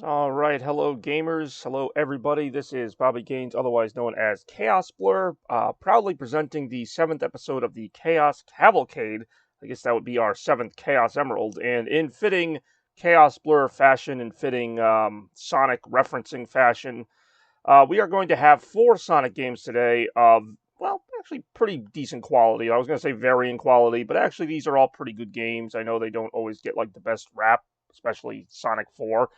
All right, hello gamers, hello everybody. This is Bobby Gaines, otherwise known as Chaos Blur, proudly presenting the seventh episode of the Chaos Cavalcade. I guess that would be our seventh Chaos Emerald, and in fitting Chaos Blur fashion and fitting Sonic referencing fashion, we are going to have four Sonic games today of, well, actually pretty decent quality. I was going to say varying quality, but actually these are all pretty good games. I know they don't always get like the best rap, especially Sonic 4,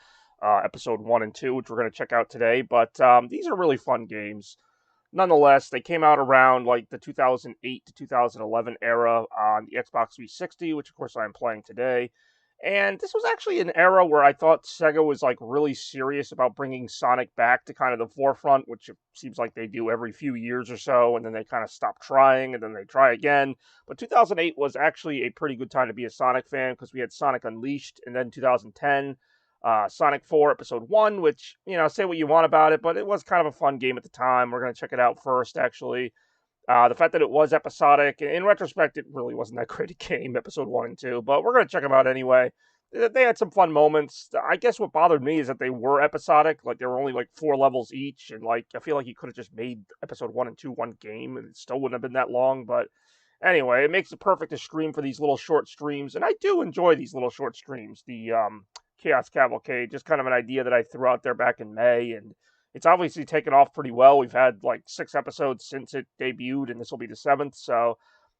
episode 1 and 2, which we're going to check out today. But these are really fun games. Nonetheless, they came out around like the 2008 to 2011 era on the Xbox 360, which of course I'm playing today. And this was actually an era where I thought Sega was like really serious about bringing Sonic back to kind of the forefront, which it seems like they do every few years or so, and then they kind of stop trying, and then they try again. But 2008 was actually a pretty good time to be a Sonic fan because we had Sonic Unleashed, and then 2010, Sonic 4 Episode 1, which, say what you want about it, but it was kind of a fun game at the time. We're going to check it out first, actually. The fact that it was episodic, in retrospect, it really wasn't that great a game, episode 1 and 2, but we're going to check them out anyway. They had some fun moments. I guess what bothered me is that they were episodic, like they were only like 4 levels each, and like I feel like you could have just made episode 1 and 2 one game, and it still wouldn't have been that long, but anyway, it makes it perfect to stream for these little short streams, and I do enjoy these little short streams. The Chaos Cavalcade, just kind of an idea that I threw out there back in May, and it's obviously taken off pretty well. We've had like 6 episodes since it debuted, and this will be the 7th. So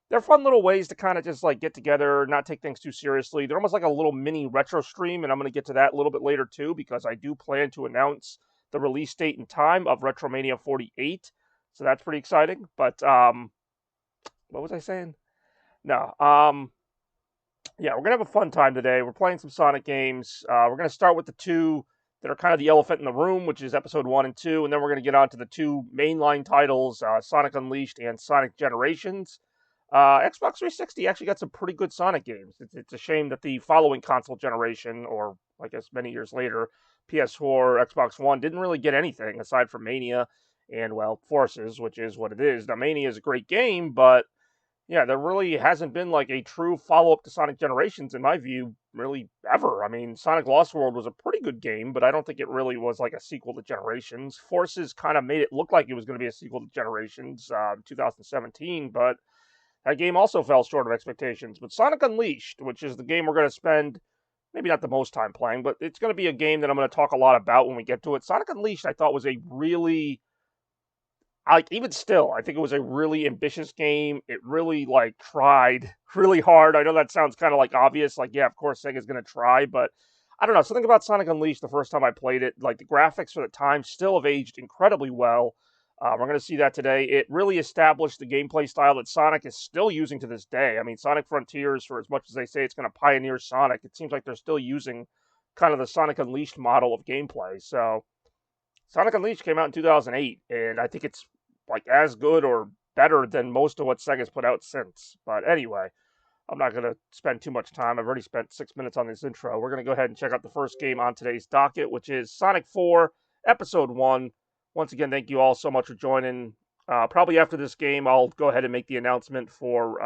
they're fun little ways to kind of just like get together, not take things too seriously. They're almost like a little mini retro stream, and I'm going to get to that a little bit later too, because I do plan to announce the release date and time of Retromania 48. So that's pretty exciting. But what was I saying? No. Yeah, we're going to have a fun time today. We're playing some Sonic games. We're going to start with the two that are kind of the elephant in the room, which is episode 1 and 2, and then we're going to get on to the two mainline titles, Sonic Unleashed and Sonic Generations. Xbox 360 actually got some pretty good Sonic games. It's a shame that the following console generation, or I guess many years later, PS4, Xbox One, didn't really get anything aside from Mania and, well, Forces, which is what it is. Now, Mania is a great game, but yeah, there really hasn't been like a true follow-up to Sonic Generations, in my view, really ever. I mean, Sonic Lost World was a pretty good game, but I don't think it really was like a sequel to Generations. Forces kind of made it look like it was going to be a sequel to Generations, 2017, but that game also fell short of expectations. But Sonic Unleashed, which is the game we're going to spend maybe not the most time playing, but it's going to be a game that I'm going to talk a lot about when we get to it. Sonic Unleashed, I thought, was a really, like, even still, I think it was a really ambitious game. It really like tried really hard. I know that sounds kind of like obvious, like, yeah, of course Sega's gonna try, but I don't know, something about Sonic Unleashed the first time I played it, like the graphics for the time still have aged incredibly well. We're going to see that today. It really established the gameplay style that Sonic is still using to this day. I mean, Sonic Frontiers, for as much as they say it's going to pioneer Sonic, it seems like they're still using kind of the Sonic Unleashed model of gameplay. So Sonic Unleashed came out in 2008, and I think it's like as good or better than most of what Sega's put out since. But anyway, I'm not going to spend too much time. I've already spent 6 minutes on this intro. We're going to go ahead and check out the first game on today's docket, which is Sonic 4, Episode 1. Once again, thank you all so much for joining. Probably after this game, I'll go ahead and make the announcement for,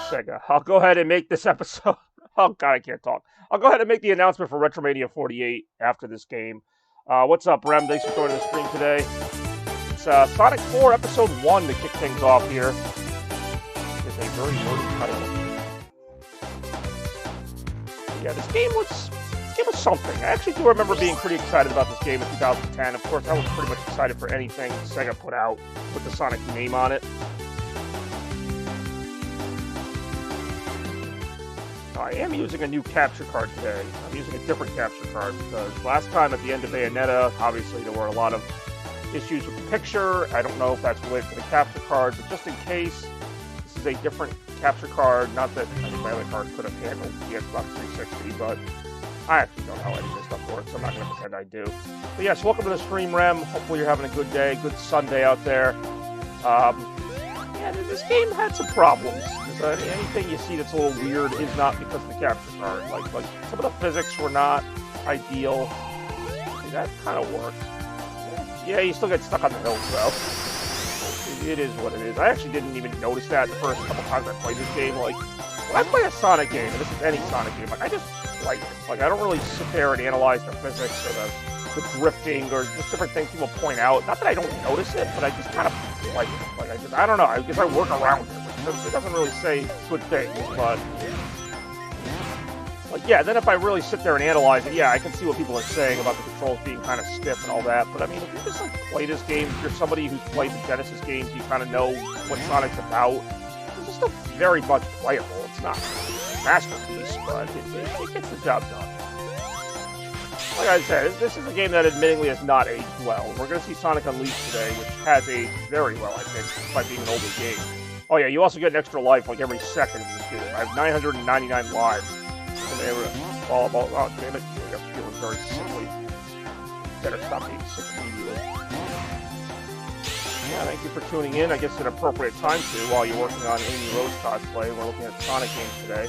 Sega. I'll go ahead and make this episode. Oh, God, I can't talk. I'll go ahead and make the announcement for Retromania 48 after this game. What's up, Rem? Thanks for joining the stream today. It's Sonic 4 Episode 1 to kick things off here. It's a very wordy title. Yeah, this game was something. I actually do remember being pretty excited about this game in 2010. Of course, I was pretty much excited for anything Sega put out with the Sonic name on it. I am using a new capture card today. I'm using a different capture card because last time at the end of Bayonetta, obviously there were a lot of issues with the picture. I don't know if that's related to the capture card, but just in case, this is a different capture card. Not that I think my other card could have handled the Xbox 360, but I actually don't know how any of this stuff works, so I'm not going to pretend I do. But yes, welcome to the stream, Rem. Hopefully you're having a good day, good Sunday out there. Yeah, this game had some problems. Anything you see that's a little weird is not because of the capture card. Like some of the physics were not ideal. That kind of worked. Yeah, you still get stuck on the hills, though. It is what it is. I actually didn't even notice that the first couple times I played this game. Like, when I play a Sonic game, and this is any Sonic game, like, I just play it. Like, I don't really sit there and analyze the physics or the drifting or just different things people point out. Not that I don't notice it, but I just kind of like it. Like, I don't know, I guess I work around it. It doesn't really say good things, but... Like, yeah, then if I really sit there and analyze it, yeah, I can see what people are saying about the controls being kind of stiff and all that, but I mean, if you just, like, play this game, if you're somebody who's played the Genesis games, you kind of know what Sonic's about, it's still very much playable. It's not a masterpiece, but it gets the job done. Like I said, this is a game that admittingly has not aged well. We're going to see Sonic Unleashed today, which has aged very well, I think, despite being an older game. Oh yeah, you also get an extra life, like, every second of this game. I have 999 lives. Oh, damn it. I'm feeling very sickly. Better stop being sick immediately. Yeah, thank you for tuning in. I guess at an appropriate time, too, while you're working on Amy Rose cosplay. We're looking at Sonic games today.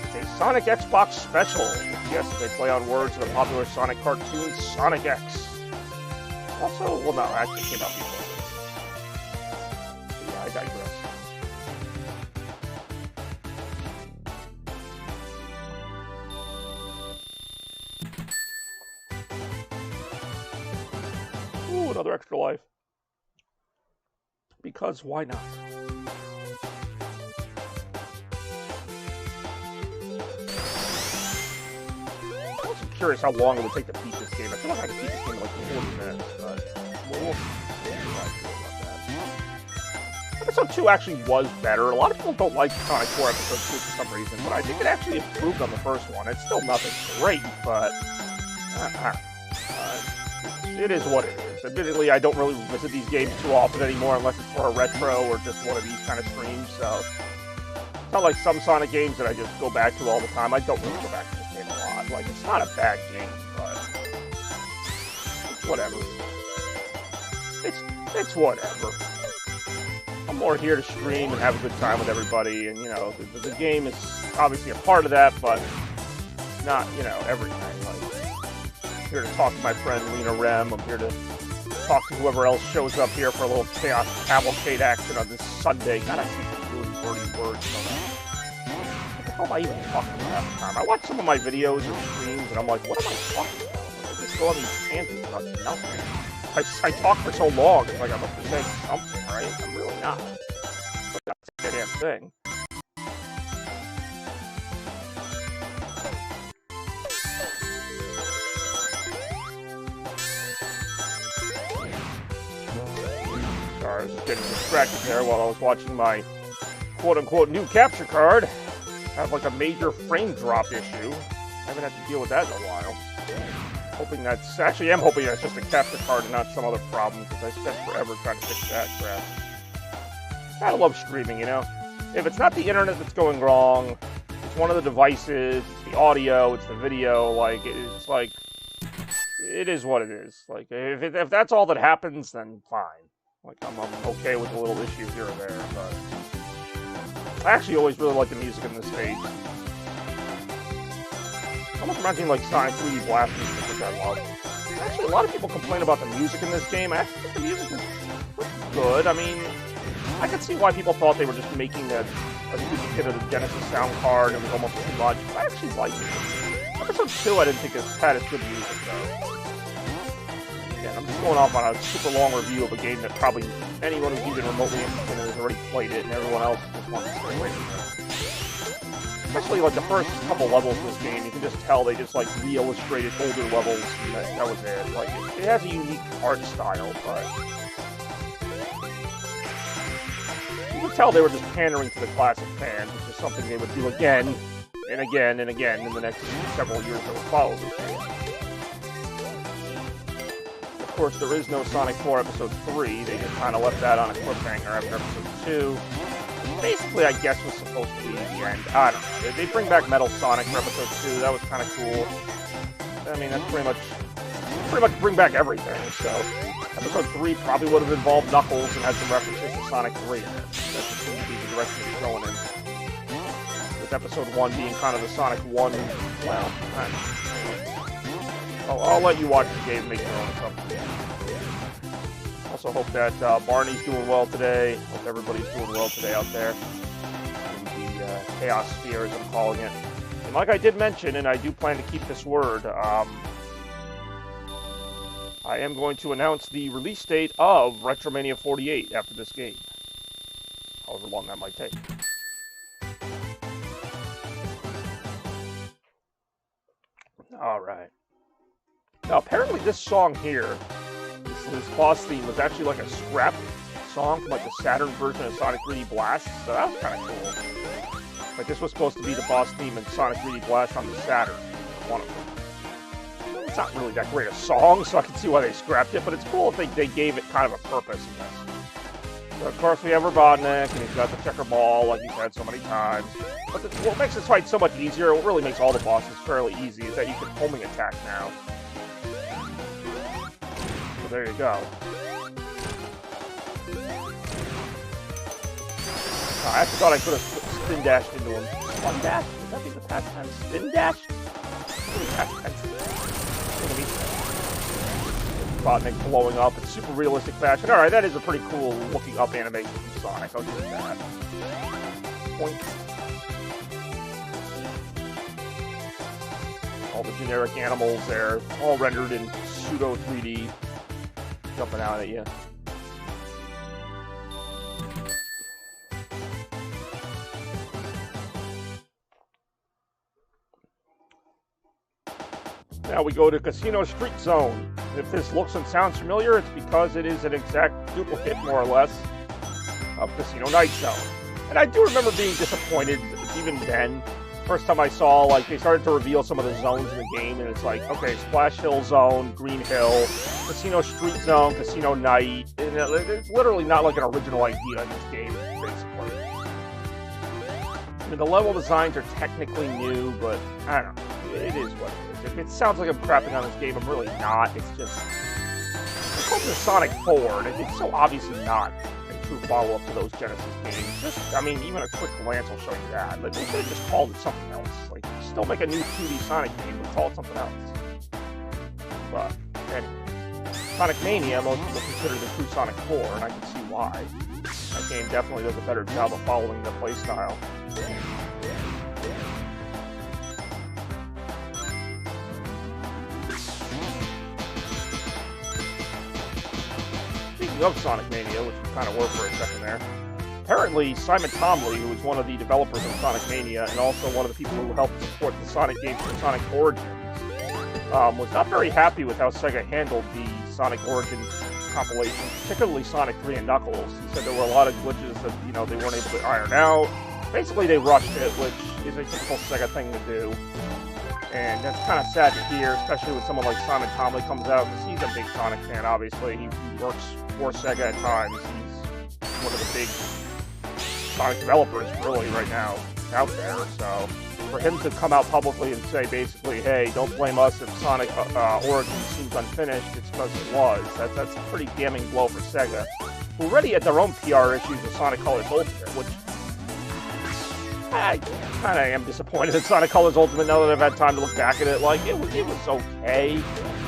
It's a Sonic Xbox special. Yes, they play on words of the popular Sonic cartoon, Sonic X. Also, well, no, it actually came out before this. Yeah, I digress. Ooh, another extra life. Because why not? I'm also curious how long it would take to beat this game. I feel like I could beat this game in like 40 minutes, but we'll see how I feel about that. Episode 2 actually was better. A lot of people don't like Sonic 4 Episode 2 for some reason, but I think it actually improved on the first one. It's still nothing great, but it is what it is. Admittedly, I don't really visit these games too often anymore unless it's for a retro or just one of these kind of streams, so it's not like some Sonic games that I just go back to all the time. I don't really go back to this game a lot. Like, it's not a bad game, but whatever. It's whatever. I'm more here to stream and have a good time with everybody, and, you know, the game is obviously a part of that, but not, you know, everything. I'm here to talk to my friend Lena Rem. I'm here to talk to whoever else shows up here for a little Chaos Cavalcade action on this Sunday. God, I keep doing dirty words. What the hell am I even talking about half the time? I watch some of my videos and streams, and I'm like, what am I talking about? I just go on these tangents about nothing. I talk for so long, it's like I'm up to say something, right? I'm really not. But that's a damn thing. I was just getting distracted there while I was watching my quote-unquote new capture card have like a major frame drop issue. I haven't had to deal with that in a while. Actually, I'm hoping that's just a capture card and not some other problem, because I spent forever trying to fix that crap. I love streaming, you know? If it's not the internet that's going wrong, it's one of the devices, it's the audio, it's the video, like, it's like, it is what it is. Like, if that's all that happens, then fine. Like, I'm okay with a little issue here or there, but I actually always really like the music in this stage. Almost reminds me like Sonic 3D Blast music, which I love. Actually, a lot of people complain about the music in this game. I actually think the music is pretty good. I mean, I could see why people thought they were just making a duplicate of the Genesis sound card and it was almost too much. But I actually like it. Episode 2 I didn't think it had as good music, though. Again, I'm just going off on a super long review of a game that probably anyone who's even remotely interested in has already played it, and everyone else just wants to stay away from it. Especially like the first couple levels of this game, you can just tell they just like re-illustrated older levels, and that was it. Like, it has a unique art style, but you can tell they were just pandering to the classic fans, which is something they would do again and again and again in the next several years that would follow this game. Of course, there is no Sonic 4 Episode 3. They just kind of left that on a cliffhanger after Episode 2. Basically, I guess was supposed to be the end. I don't know. They bring back Metal Sonic for Episode 2. That was kind of cool. I mean, that's pretty much bring back everything. So, Episode 3 probably would have involved Knuckles and had some references to Sonic 3 in it. That seems to be the direction it's going in. With Episode 1 being kind of the Sonic 1, well, I don't know. I'll let you watch the game and make your own assumptions. Also hope that Barney's doing well today. Hope everybody's doing well today out there in the Chaos Sphere, as I'm calling it. And like I did mention, and I do plan to keep this word, I am going to announce the release date of Retromania 48 after this game. However long that might take. Alright. Now, apparently this song here, this boss theme, was actually like a scrap song from like the Saturn version of Sonic 3D Blast, so that was kind of cool. Like, this was supposed to be the boss theme in Sonic 3D Blast on the Saturn, one of them. It's not really that great a song, so I can see why they scrapped it, but it's cool if they gave it kind of a purpose in this. So, of course, we have Robotnik, and he's got the checker ball, like he's had so many times. But what makes this fight so much easier, what really makes all the bosses fairly easy, is that you can homing attack now. So there you go. I actually thought I could have spin dashed into him. Spun dash? Would that be the past tense? Spin dash? Robotnik blowing up in super realistic fashion. Alright, that is a pretty cool looking up animation from Sonic. I'll give it that. Point. All the generic animals there, all rendered in pseudo 3D, jumping out at you. Now we go to Casino Street Zone. If this looks and sounds familiar, it's because it is an exact duplicate, more or less, of Casino Night Zone. And I do remember being disappointed even then. First time I saw, like, they started to reveal some of the zones in the game, and it's like, okay, Splash Hill Zone, Green Hill, Casino Street Zone, Casino Night. And it's literally not like an original idea in this game, basically. I mean, the level designs are technically new, but I don't know. It is what it is. If it sounds like I'm crapping on this game, I'm really not. It's just... It's called the Sonic 4, and it's so obviously not a true follow-up to those Genesis games. Just, I mean, even a quick glance will show you that. But they could have just called it something else. Like, still make a new 2D Sonic game, but call it something else. But, anyway. Sonic Mania, most people consider the true Sonic 4, and I can see why. That game definitely does a better job of following the playstyle. Of Sonic Mania, which we kind of were for a second there. Apparently, Simon Tomley, who was one of the developers of Sonic Mania and also one of the people who helped support the Sonic games for Sonic Origins, was not very happy with how Sega handled the Sonic Origins compilation, particularly Sonic 3 and Knuckles. He said there were a lot of glitches that, you know, they weren't able to iron out. Basically, they rushed it, which is a typical Sega thing to do. And that's kind of sad to hear, especially when someone like Simon Tomley comes out, because he's a big Sonic fan, obviously. He works for Sega at times. He's one of the big Sonic developers, really, right now, out there. So, for him to come out publicly and say, basically, hey, don't blame us if Sonic Origins seems unfinished, it's because it was. That's a pretty damning blow for Sega, who already had their own PR issues with Sonic Colors Ultimate, which I kind of am disappointed in Sonic Colors Ultimate now that I've had time to look back at it. Like, it was okay.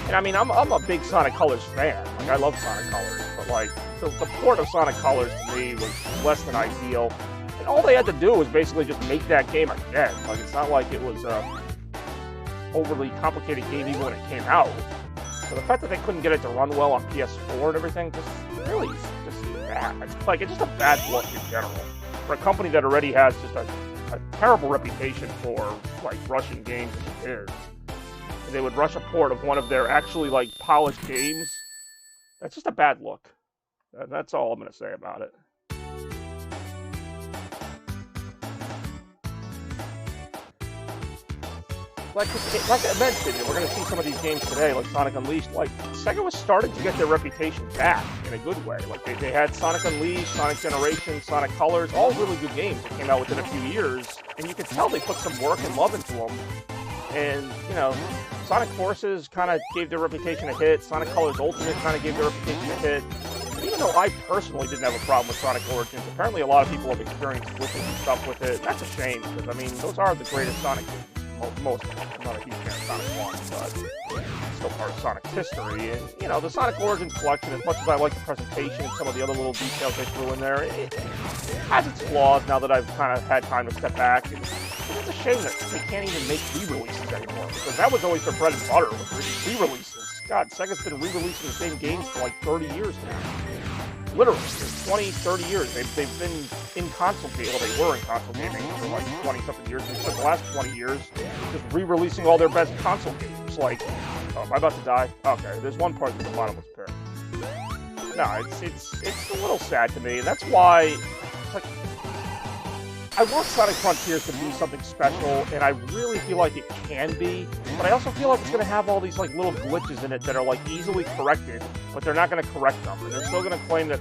And I mean, I'm a big Sonic Colors fan. Like, I love Sonic Colors. But, like, the port of Sonic Colors to me was less than ideal. And all they had to do was basically just make that game again. Like, it's not like it was a overly complicated game even when it came out. So the fact that they couldn't get it to run well on PS4 and everything just really just bad. Like, it's just a bad look in general. For a company that already has just a terrible reputation for, like, rushing games as it is. And they would rush a port of one of their actually, like, polished games. That's just a bad look. That's all I'm going to say about it. Like I mentioned, we're going to see some of these games today, like Sonic Unleashed. Like, Sega was starting to get their reputation back in a good way. Like, they had Sonic Unleashed, Sonic Generations, Sonic Colors, all really good games that came out within a few years. And you could tell they put some work and love into them. And, you know, Sonic Forces kind of gave their reputation a hit. Sonic Colors Ultimate kind of gave their reputation a hit. And even though I personally didn't have a problem with Sonic Origins, apparently a lot of people have experienced glitches and stuff with it. That's a shame, because, I mean, those are the greatest Sonic games. Most of them. I'm not a huge fan of Sonic 1, but it's still part of Sonic's history. And, you know, the Sonic Origins collection, as much as I like the presentation and some of the other little details they threw in there, it has its flaws now that I've kind of had time to step back. It's a shame that they can't even make re-releases anymore, because that was always their bread and butter, with re-releases. God, Sega's been re-releasing the same games for like 30 years now. Literally, 20, 30 years. They've been in console gaming, well, they were in console gaming for like 20-something years, and spent the last 20 years just re-releasing all their best console games. Like, oh, am I about to die? Okay, there's one part that's the bottomless pit. No, it's a little sad to me, and that's why, like, I want Sonic Frontiers to be something special, and I really feel like it can be, but I also feel like it's going to have all these, like, little glitches in it that are, like, easily corrected, but they're not going to correct them, and they're still going to claim that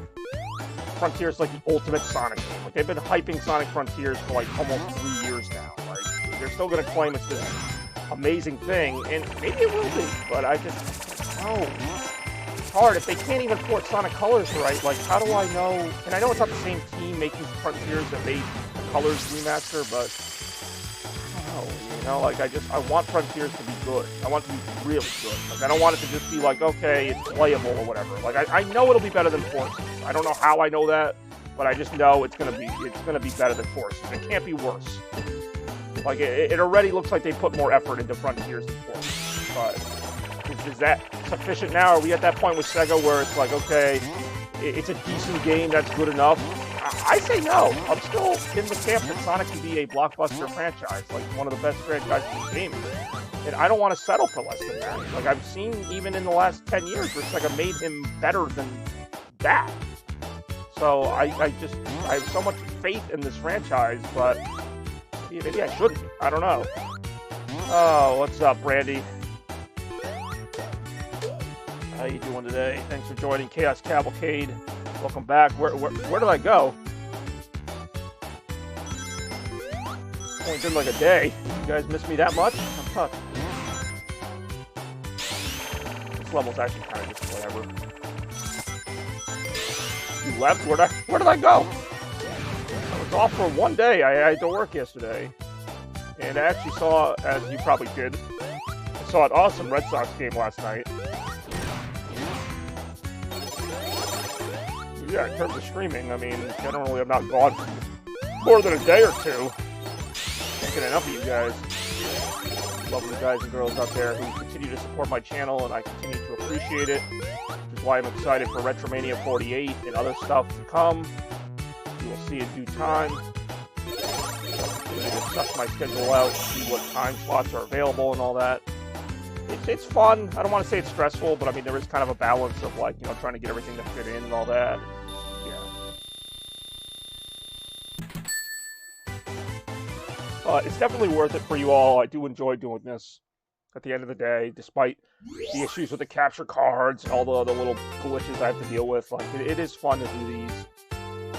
Frontiers is, like, the ultimate Sonic game. Like, they've been hyping Sonic Frontiers for, like, almost 3 years now. Like, they're still going to claim it's this amazing thing, and maybe it will be, but I just, no. It's hard. If they can't even port Sonic Colors right, like, how do I know? And I know it's not the same team making Frontiers that made the Colors remaster, but I don't know, you know, like, I want Frontiers to be good. I want it to be really good. Like, I don't want it to just be like, okay, it's playable or whatever. Like, I know it'll be better than Forces. I don't know how I know that, but I just know it's gonna be better than Forces. It can't be worse. Like, it already looks like they put more effort into Frontiers than Forces, but is that sufficient now? Are we at that point with Sega where it's like, okay, it's a decent game, that's good enough? I say no. I'm still in the camp that Sonic can be a blockbuster franchise, like one of the best franchises in gaming. And I don't want to settle for less than that. Like, I've seen even in the last 10 years where Sega made him better than that. So I have so much faith in this franchise, but maybe I shouldn't. I don't know. Oh, what's up, Brandy? How you doing today? Thanks for joining Chaos Cavalcade. Welcome back. Where did I go? Only been like a day. You guys miss me that much? I'm touched. This level's actually kind of just whatever. You left? Where did I go? I was off for one day. I had to work yesterday. And I actually saw, as you probably did, I saw an awesome Red Sox game last night. Yeah, in terms of streaming, I mean, generally I'm not gone for more than a day or two. Can't get enough of you guys. Lovely guys and girls out there who continue to support my channel, and I continue to appreciate it. Which is why I'm excited for Retromania 48 and other stuff to come. You will see in due time. I'll continue to suss my schedule out, see what time slots are available and all that. It's fun. I don't want to say it's stressful, but I mean, there is kind of a balance of, like, you know, trying to get everything to fit in and all that. Yeah. It's definitely worth it for you all. I do enjoy doing this at the end of the day, despite the issues with the capture cards and all the other little glitches I have to deal with. Like, it is fun to do these.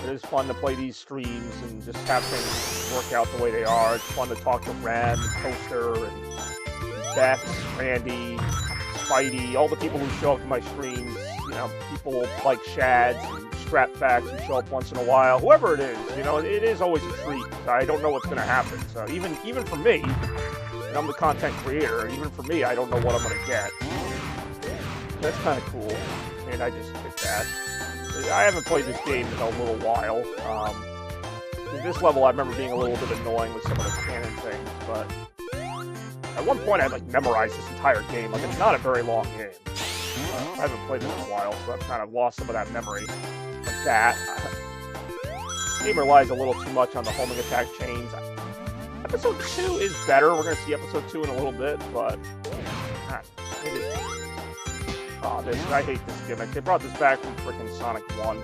It is fun to play these streams and just have things work out the way they are. It's fun to talk to Ram and Toaster and Bex, Randy, Spidey, all the people who show up to my streams, you know, people like Shads and Strapbacks who show up once in a while, whoever it is, you know, it is always a treat. I don't know what's going to happen, so even for me, and I'm the content creator, even for me, I don't know what I'm going to get. That's kind of cool, and I just did that. I haven't played this game in a little while. This level I remember being a little bit annoying with some of the canon things, but at one point, I like memorized this entire game. Like, it's not a very long game. I haven't played this in a while, so I've kind of lost some of that memory. Like that. The game relies a little too much on the homing attack chains. Episode 2 is better. We're going to see Episode 2 in a little bit, but I hate this gimmick. They brought this back from freaking Sonic 1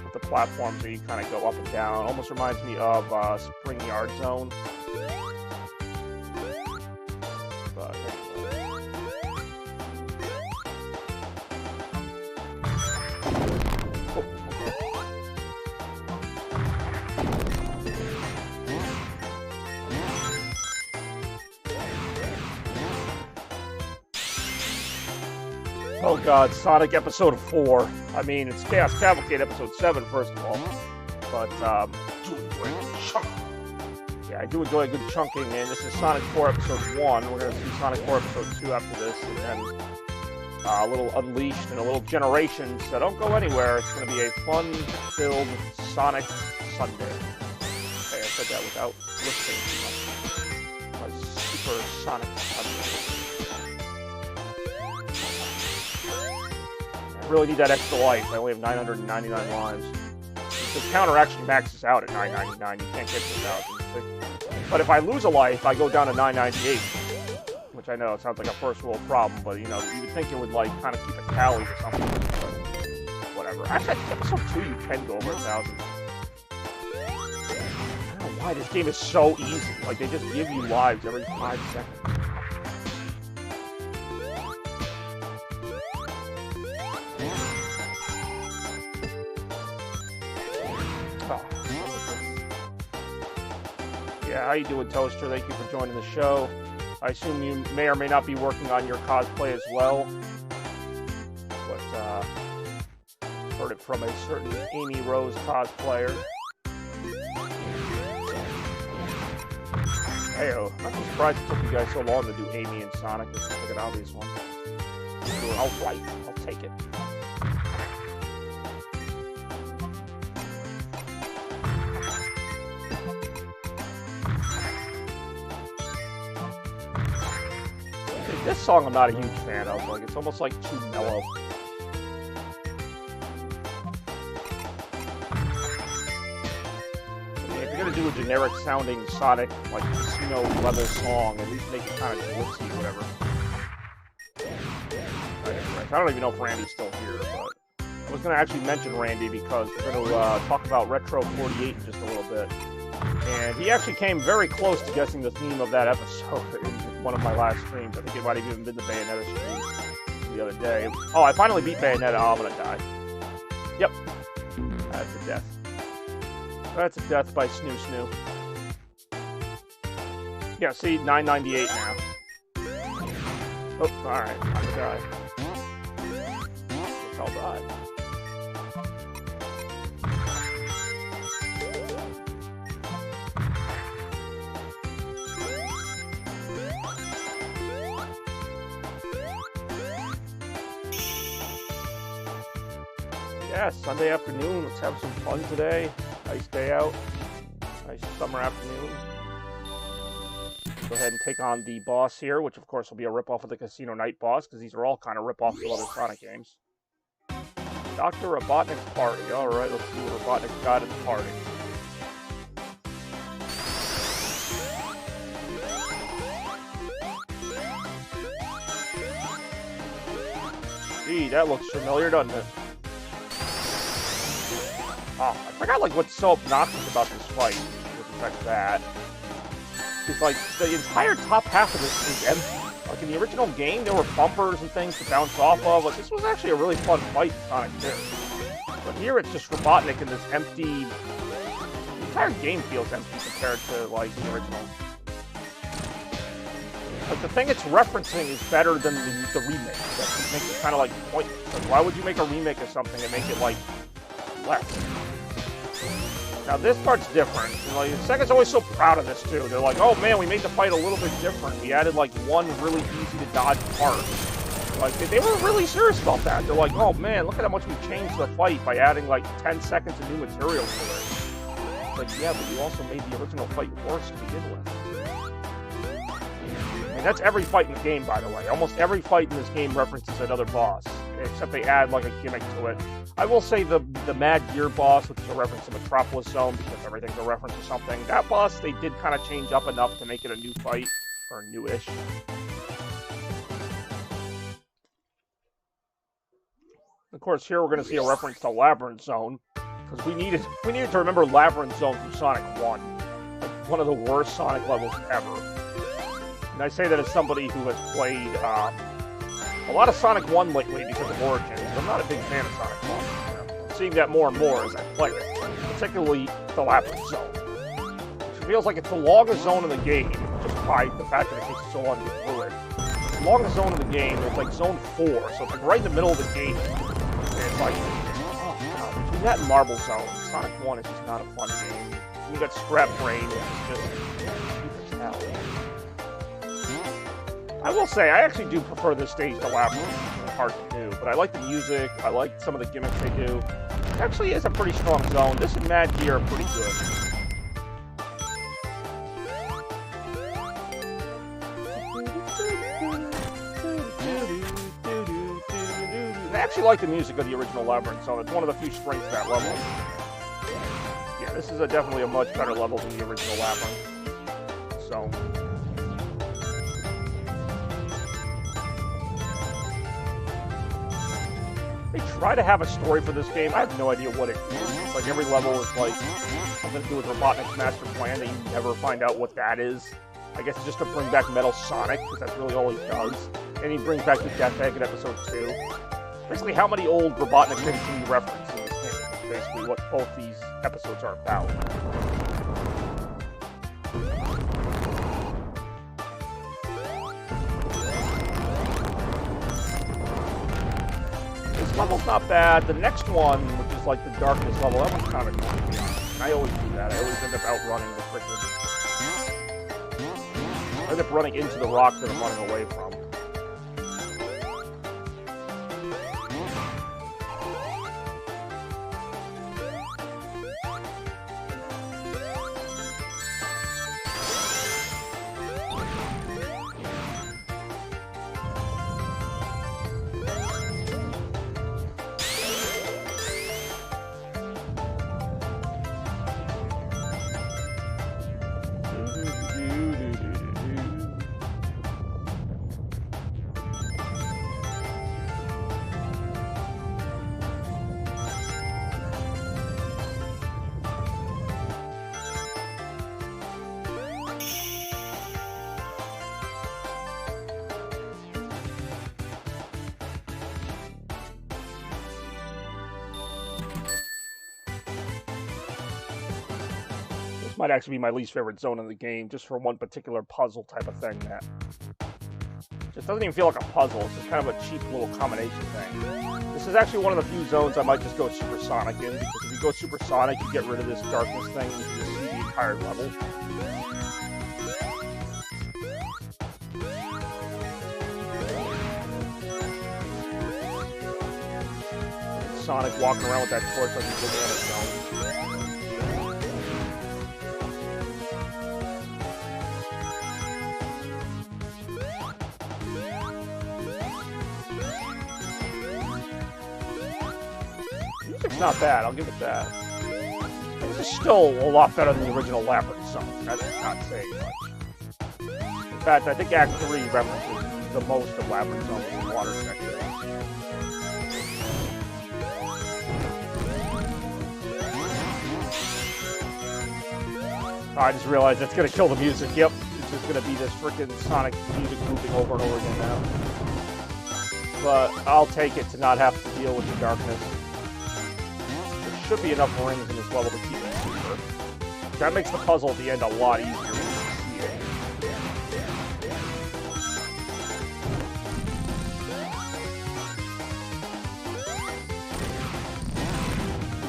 with the platforms where you kind of go up and down. Almost reminds me of Spring Yard Zone. Oh god, Sonic Episode 4. I mean, it's Chaos Cavalcade Episode 7, first of all. But, yeah, I do enjoy a good chunking, and this is Sonic 4 Episode 1. We're going to see Sonic 4 Episode 2 after this, and then a little Unleashed and a little Generations, so don't go anywhere. It's going to be a fun-filled Sonic Sunday. Okay, I said that without listening too much. for Sonic 100. I really need that extra life. I only have 999 lives. The counter actually maxes out at 999. You can't get to 1,000. But if I lose a life, I go down to 998. Which I know it sounds like a first world problem, but you know, you would think it would like kind of keep a tally or something. But whatever. Actually, I think episode 2 you can go over 1,000. I don't know why this game is so easy. Like they just give you lives every 5 seconds. Oh. Yeah, how you doing, Toaster? Thank you for joining the show. I assume you may or may not be working on your cosplay as well. But, heard it from a certain Amy Rose cosplayer. Heyo, I'm surprised it took you guys so long to do Amy and Sonic. This is like an obvious one. Alright, I'll take it. This song I'm not a huge fan of. Like, it's almost like too mellow. I mean, if you're gonna do a generic sounding Sonic, like, casino level song, at least make it kind of glitzy or whatever. I don't even know if Randy's still here, but I was gonna actually mention Randy because we're gonna talk about Retro 48 in just a little bit. And he actually came very close to guessing the theme of that episode in one of my last streams. I think it might have even been the Bayonetta stream the other day. Oh, I finally beat Bayonetta. Oh, I'm gonna die. Yep. That's a death. That's a death by Snoo Snoo. Yeah, see, 998 now. Oh, alright. I'm gonna die. Guess I'll die. Yeah, Sunday afternoon. Let's have some fun today. Nice day out. Nice summer afternoon. Go ahead and take on the boss here, which of course will be a ripoff of the Casino Night boss, because these are all kind of ripoffs of other Sonic games. Dr. Robotnik's party. Alright, let's see what Robotnik's got at the party. Gee, that looks familiar, doesn't it? Oh, I forgot like what's so obnoxious about this fight with respect to that. It's like the entire top half of this is empty. Like in the original game, there were bumpers and things to bounce off of. Like this was actually a really fun fight in Sonic 2. But here it's just Robotnik in this empty. The entire game feels empty compared to like the original. Like the thing it's referencing is better than the remake. That makes it kind of like pointless. Like why would you make a remake of something and make it like less? Now this part's different. You know, like, Sega's always so proud of this too. They're like, oh man, we made the fight a little bit different. We added like one really easy to dodge part. Like they were really serious about that. They're like, oh man, look at how much we changed the fight by adding like 10 seconds of new material to it. It's like, yeah, but you also made the original fight worse to begin with. I mean, that's every fight in the game, by the way. Almost every fight in this game references another boss, except they add like a gimmick to it. I will say the Mad Gear boss, which is a reference to Metropolis Zone, because everything's a reference to something. That boss, they did kind of change up enough to make it a new fight, or newish. Of course, here we're going to see a reference to Labyrinth Zone, because we needed to remember Labyrinth Zone from Sonic 1, like one of the worst Sonic levels ever. And I say that as somebody who has played a lot of Sonic 1 lately because of Origins. I'm not a big fan of Sonic 1. You know? I'm seeing that more and more as I play it, particularly the Labyrinth Zone. Which feels like it's the longest zone in the game, just by the fact that it takes so long to get through it. It's the longest zone in the game. It's like Zone 4, so it's like right in the middle of the game. And it's like, oh god, between that and Marble Zone, Sonic 1 is just not a fun game. You got Scrap Brain, and it's just stupid hell. I will say, I actually do prefer this stage to Labyrinth. It's hard to do, but I like the music, I like some of the gimmicks they do. It actually is a pretty strong zone. This and Mad Gear are pretty good. actually like the music of the original Labyrinth Zone. It's one of the few strengths of that level. Yeah, this is definitely a much better level than the original Labyrinth. So... they try to have a story for this game. I have no idea what it is. Like, every level is like something to do with Robotnik's master plan that you never find out what that is. I guess it's just to bring back Metal Sonic, because that's really all he does. And he brings back the Death Egg in episode 2. Basically, how many old Robotnik things can you reference in this game? That's basically what both these episodes are about. This level's not bad. The next one, which is like the darkness level, that one's kind of annoying, to be honest. And I always do that. I always end up outrunning the freaking... I end up running into the rock that I'm running away from. Might actually be my least favorite zone in the game, just for one particular puzzle type of thing that just doesn't even feel like a puzzle. It's just kind of a cheap little combination thing. This is actually one of the few zones I might just go supersonic in, because if you go supersonic, you get rid of this darkness thing, and you can just see the entire level. Sonic walking around with that torch like he's looking at his zone. It's not bad, I'll give it that. This is still a lot better than the original Labyrinth Zone. That's not saying much. In fact, I think Act 3 references the most of Labyrinth Zone in the water section. I just realized that's gonna kill the music. Yep, it's just gonna be this freaking Sonic music looping over and over again now. But I'll take it to not have to deal with the darkness. Should be enough rings in this level to keep it super. That makes the puzzle at the end a lot easier when you see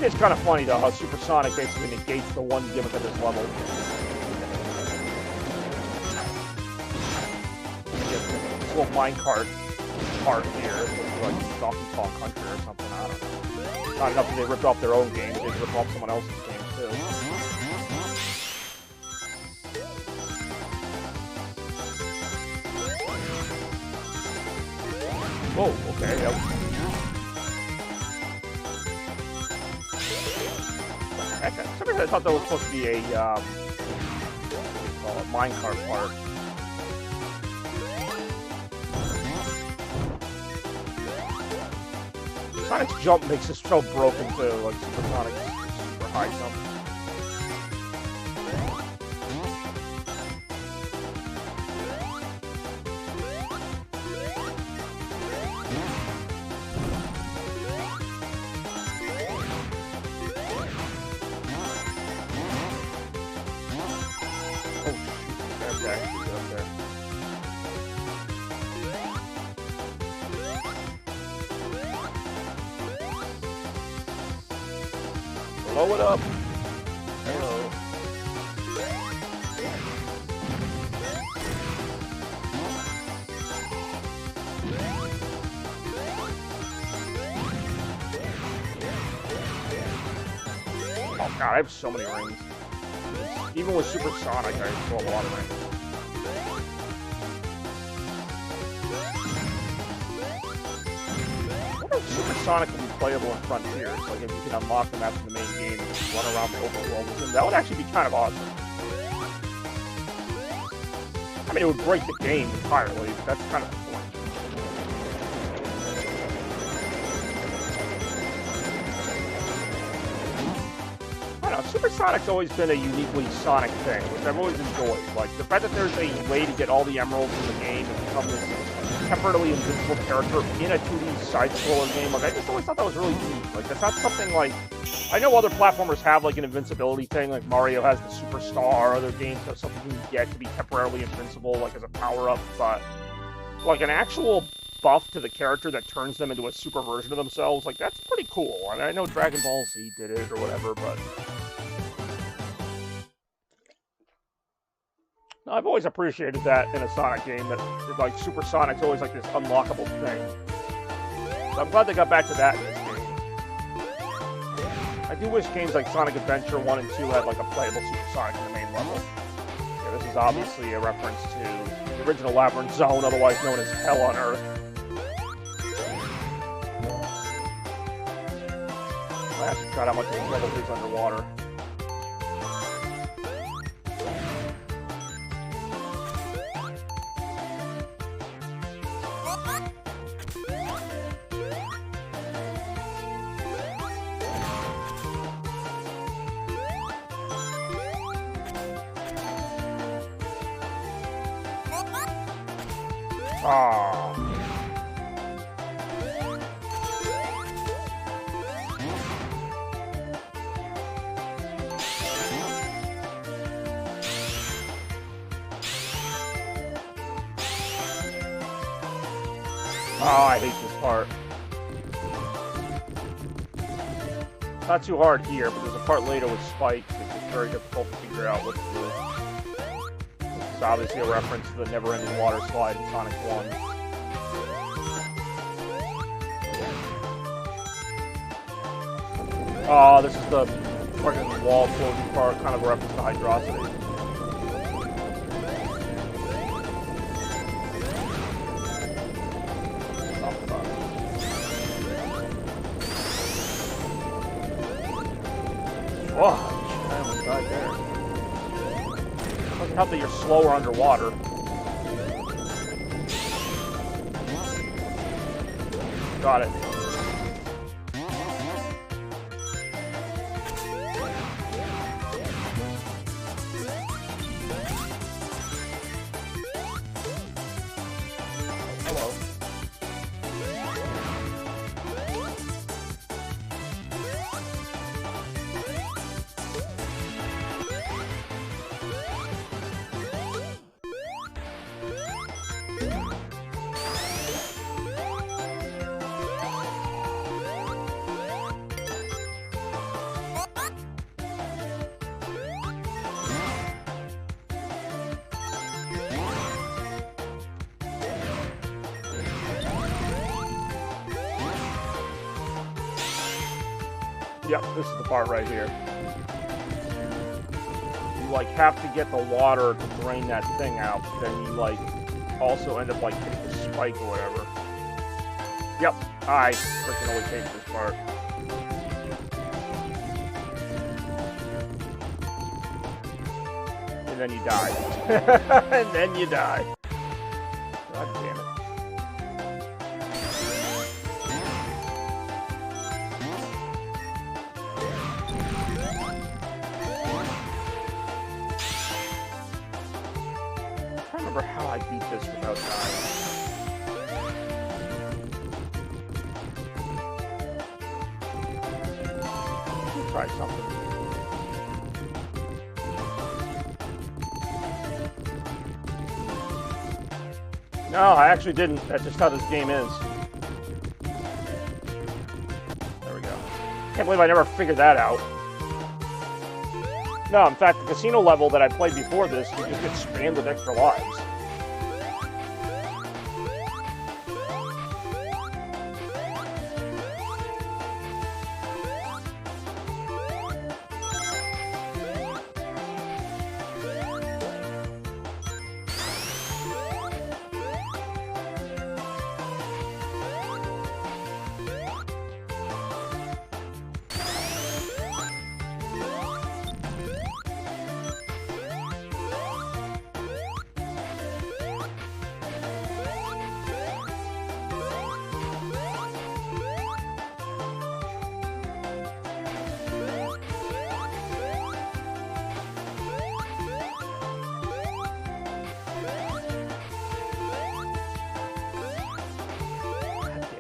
it. It's kind of funny though how Supersonic basically negates the one gimmick of this level. This little minecart part here, like Donkey Kong Country or something, I don't know. Not enough that they ripped off their own game, they ripped off someone else's game too. Oh, okay, yep. Heck, for some reason I thought that was supposed to be a, what do you call it, minecart part. Sonic's jump makes this so broken too, like Supersonic's super high jump. Oh shoot, that's actually good up there. Blow it up. Hello. Oh god, I have so many rings. Even with Supersonic, I still have a lot of rings. Super Sonic will be playable in Frontiers. Like, if you can unlock the maps in the main game and just run around the open world with him, that would actually be kind of awesome. I mean, it would break the game entirely, but that's kind of the point. I don't know, Super Sonic's always been a uniquely Sonic thing, which I've always enjoyed. Like, the fact that there's a way to get all the emeralds in the game and become this temporarily invincible character in a 2D side-scroller game, like, I just always thought that was really neat. Like, that's not something like... I know other platformers have, like, an invincibility thing, like Mario has the Superstar, other games have something you can get to be temporarily invincible, like, as a power-up, but, like, an actual buff to the character that turns them into a super version of themselves, like, that's pretty cool. I mean, I know Dragon Ball Z did it or whatever, but... No, I've always appreciated that in a Sonic game, that, like, Super Sonic's always, like, this unlockable thing. So I'm glad they got back to that in this game. I do wish games like Sonic Adventure 1 and 2 had, like, a playable Super Sonic in the main level. Yeah, this is obviously a reference to the original Labyrinth Zone, otherwise known as Hell on Earth. I have to try out how much this level is underwater. Ah. Oh, I hate this part. Not too hard here, but there's a part later with spikes that's just very difficult to figure out what to do. This is obviously a reference to the never-ending water slide in Sonic 1. Oh, this is the fucking wall floating part, kind of a reference to Hydrocity. Oh, I almost died there. Doesn't help that you're slower underwater. Got it. Hello. Yep, this is the part right here. You, like, have to get the water to drain that thing out, but then you, like, also end up, like, hitting the spike or whatever. Yep, I freaking always hate this part. And then you die. And then you die. God damn it. How I beat this without dying. Let's try something. No, I actually didn't. That's just how this game is. There we go. Can't believe I never figured that out. No, in fact, the casino level that I played before this, you just get spammed with extra lives.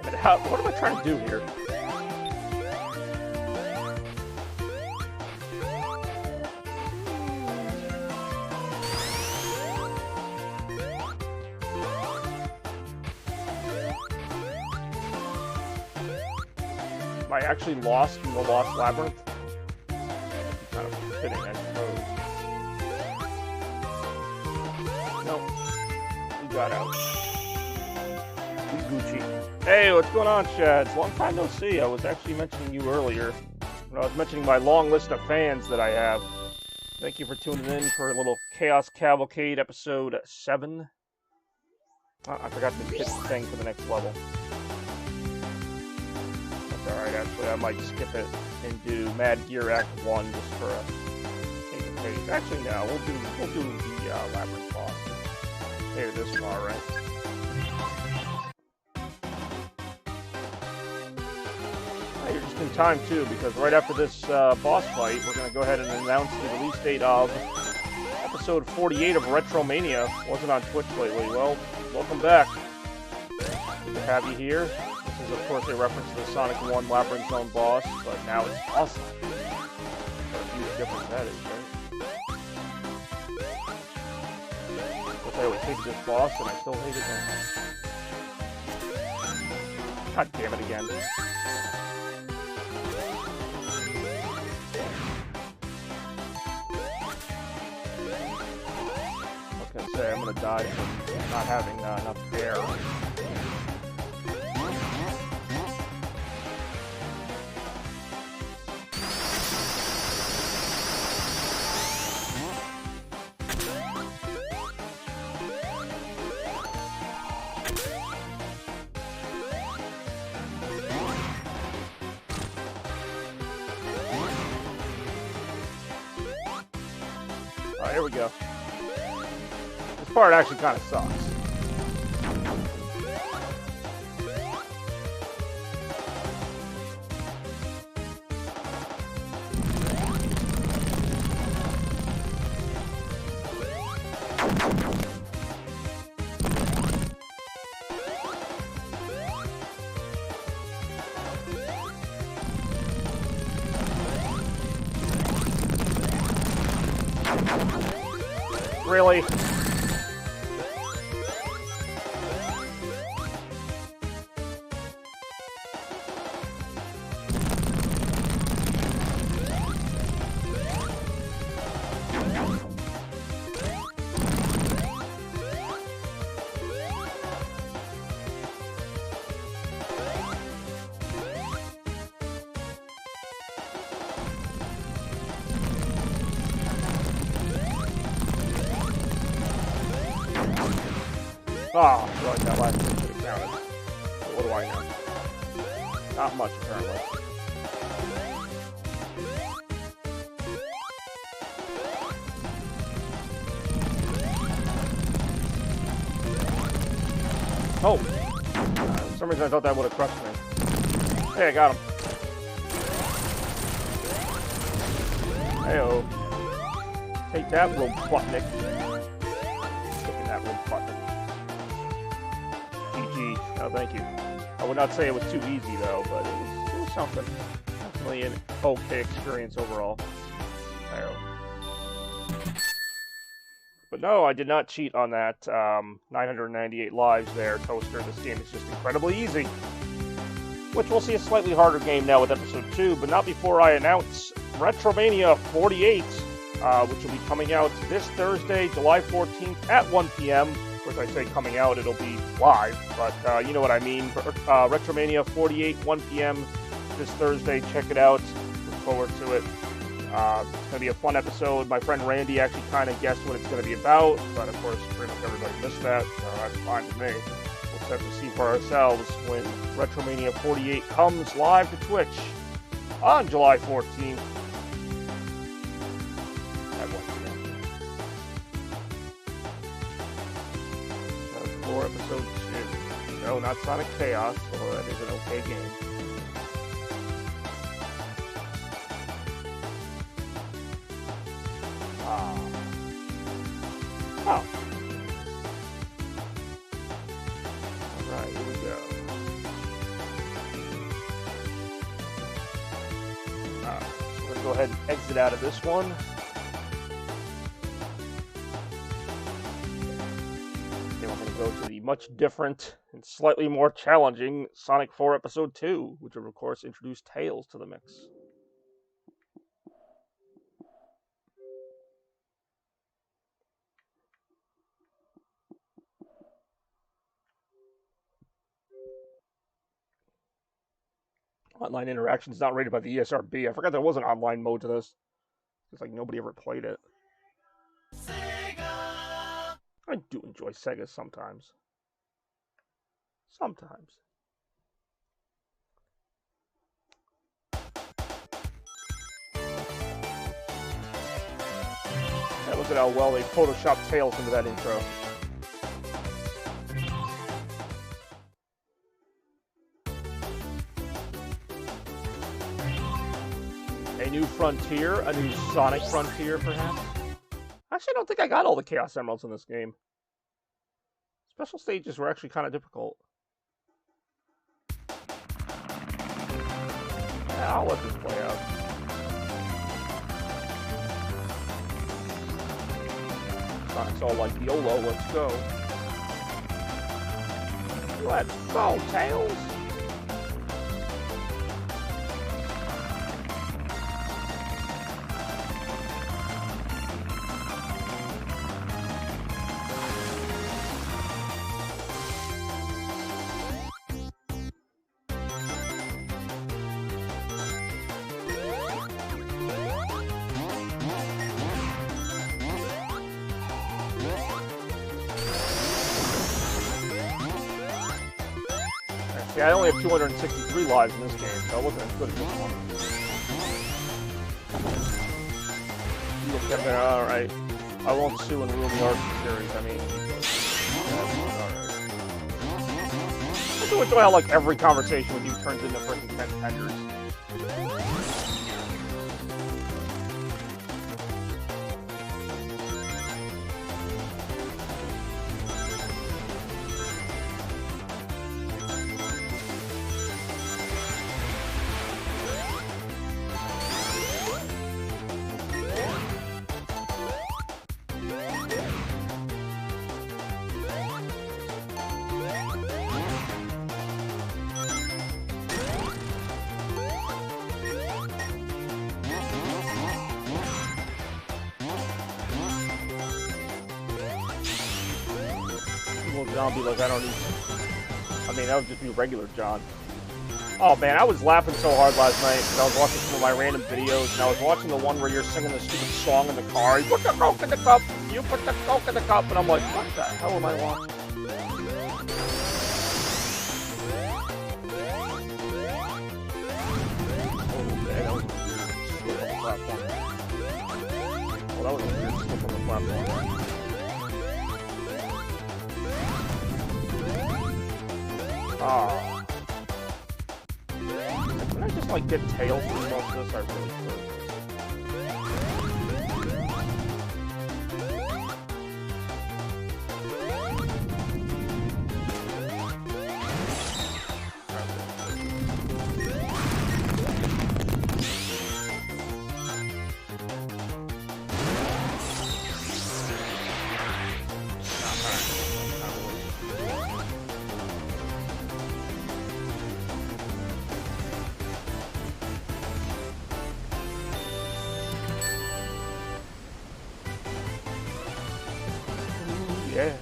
What am I trying to do here? Am I actually lost in the Lost Labyrinth? Kind of fitting, I suppose. Nope. We got out. We Gucci. Hey, what's going on, Shads? Long time no see. I was actually mentioning you earlier. When I was mentioning my long list of fans that I have. Thank you for tuning in for a little Chaos Cavalcade episode 7. Oh, I forgot to hit the thing for the next level. Alright, actually, I might skip it and do Mad Gear Act 1 just for a change of pace. Actually, no, we'll do the Labyrinth boss. Made it this far, right? Oh, you're just in time, too, because right after this boss fight, we're going to go ahead and announce the release date of episode 48 of Retromania. Wasn't on Twitch lately. Well, welcome back. Good to have you here. This is, of course, a reference to the Sonic 1 Labyrinth Zone boss, but now it's awesome. What a huge difference that is, right? But I always hated this boss, and I still hate it now. God damn it again. I was gonna say, I'm gonna die from not having enough air. Here we go. This part actually kind of sucks. Really? Oh, I feel like that last one should have counted. But what do I know? Not much, apparently. Oh! For some reason I thought that would have crushed me. Hey, I got him. Hey-oh. Take that, Robotnik. Look at that Robotnik. GG. No, thank you. I would not say it was too easy, though, but it was something. Definitely an okay experience overall. But no, I did not cheat on that 998 lives there, Toaster. This game is just incredibly easy. Which we'll see a slightly harder game now with Episode 2, but not before I announce Retromania 48, which will be coming out this Thursday, July 14th at 1 p.m. Of course, I say coming out, it'll be live, but you know what I mean. Retromania 48, 1 p.m. this Thursday. Check it out. Look forward to it. It's going to be a fun episode. My friend Randy actually kind of guessed what it's going to be about, but of course, pretty much everybody missed that, so that's fine with me. We'll just have to see for ourselves when Retromania 48 comes live to Twitch on July 14th. At 1 p.m. For episode 2. No, not Sonic Chaos, although that is an okay game. Oh. Alright, here we go. go ahead and exit out of this one. Then we're going to go to the much different and slightly more challenging Sonic 4 Episode 2, which will, of course, introduce Tails to the mix. Online interaction is not rated by the ESRB. I forgot there was an online mode to this. It's like nobody ever played it. Sega! I do enjoy Sega sometimes. Sometimes. Yeah, look at how well they photoshopped Tails into that intro. A new frontier, a new Sonic frontier, perhaps? Actually, I don't think I got all the Chaos Emeralds in this game. Special stages were actually kind of difficult. Yeah, I'll let this play out. Sonic's all like, YOLO, let's go. Let's go, Tails! Yeah, I only have 263 lives in this game, so I wasn't as good as this one. You look at there, alright. I won't sue and ruin the Arson series, I mean. Alright. I do enjoy how, like, every conversation with you turns into freaking 10 tenders. John be like, I don't need to. I mean, that would just be regular John. Oh man, I was laughing so hard last night because I was watching some of my random videos, and I was watching the one where you're singing the stupid song in the car. You put the Coke in the cup, you put the Coke in the cup, and I'm like, what the hell am I watching? Oh man, that was a weird slip on the platform. Oh, that was a weird slip on the platform. Oh. Can I just, like, get Tails for most of this? I really could. Yeah.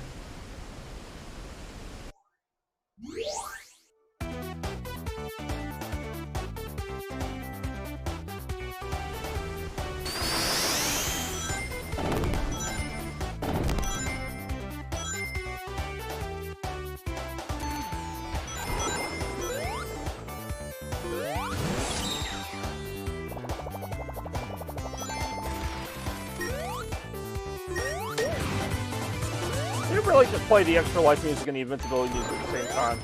You really just play the extra life music and the invincibility music at the same time.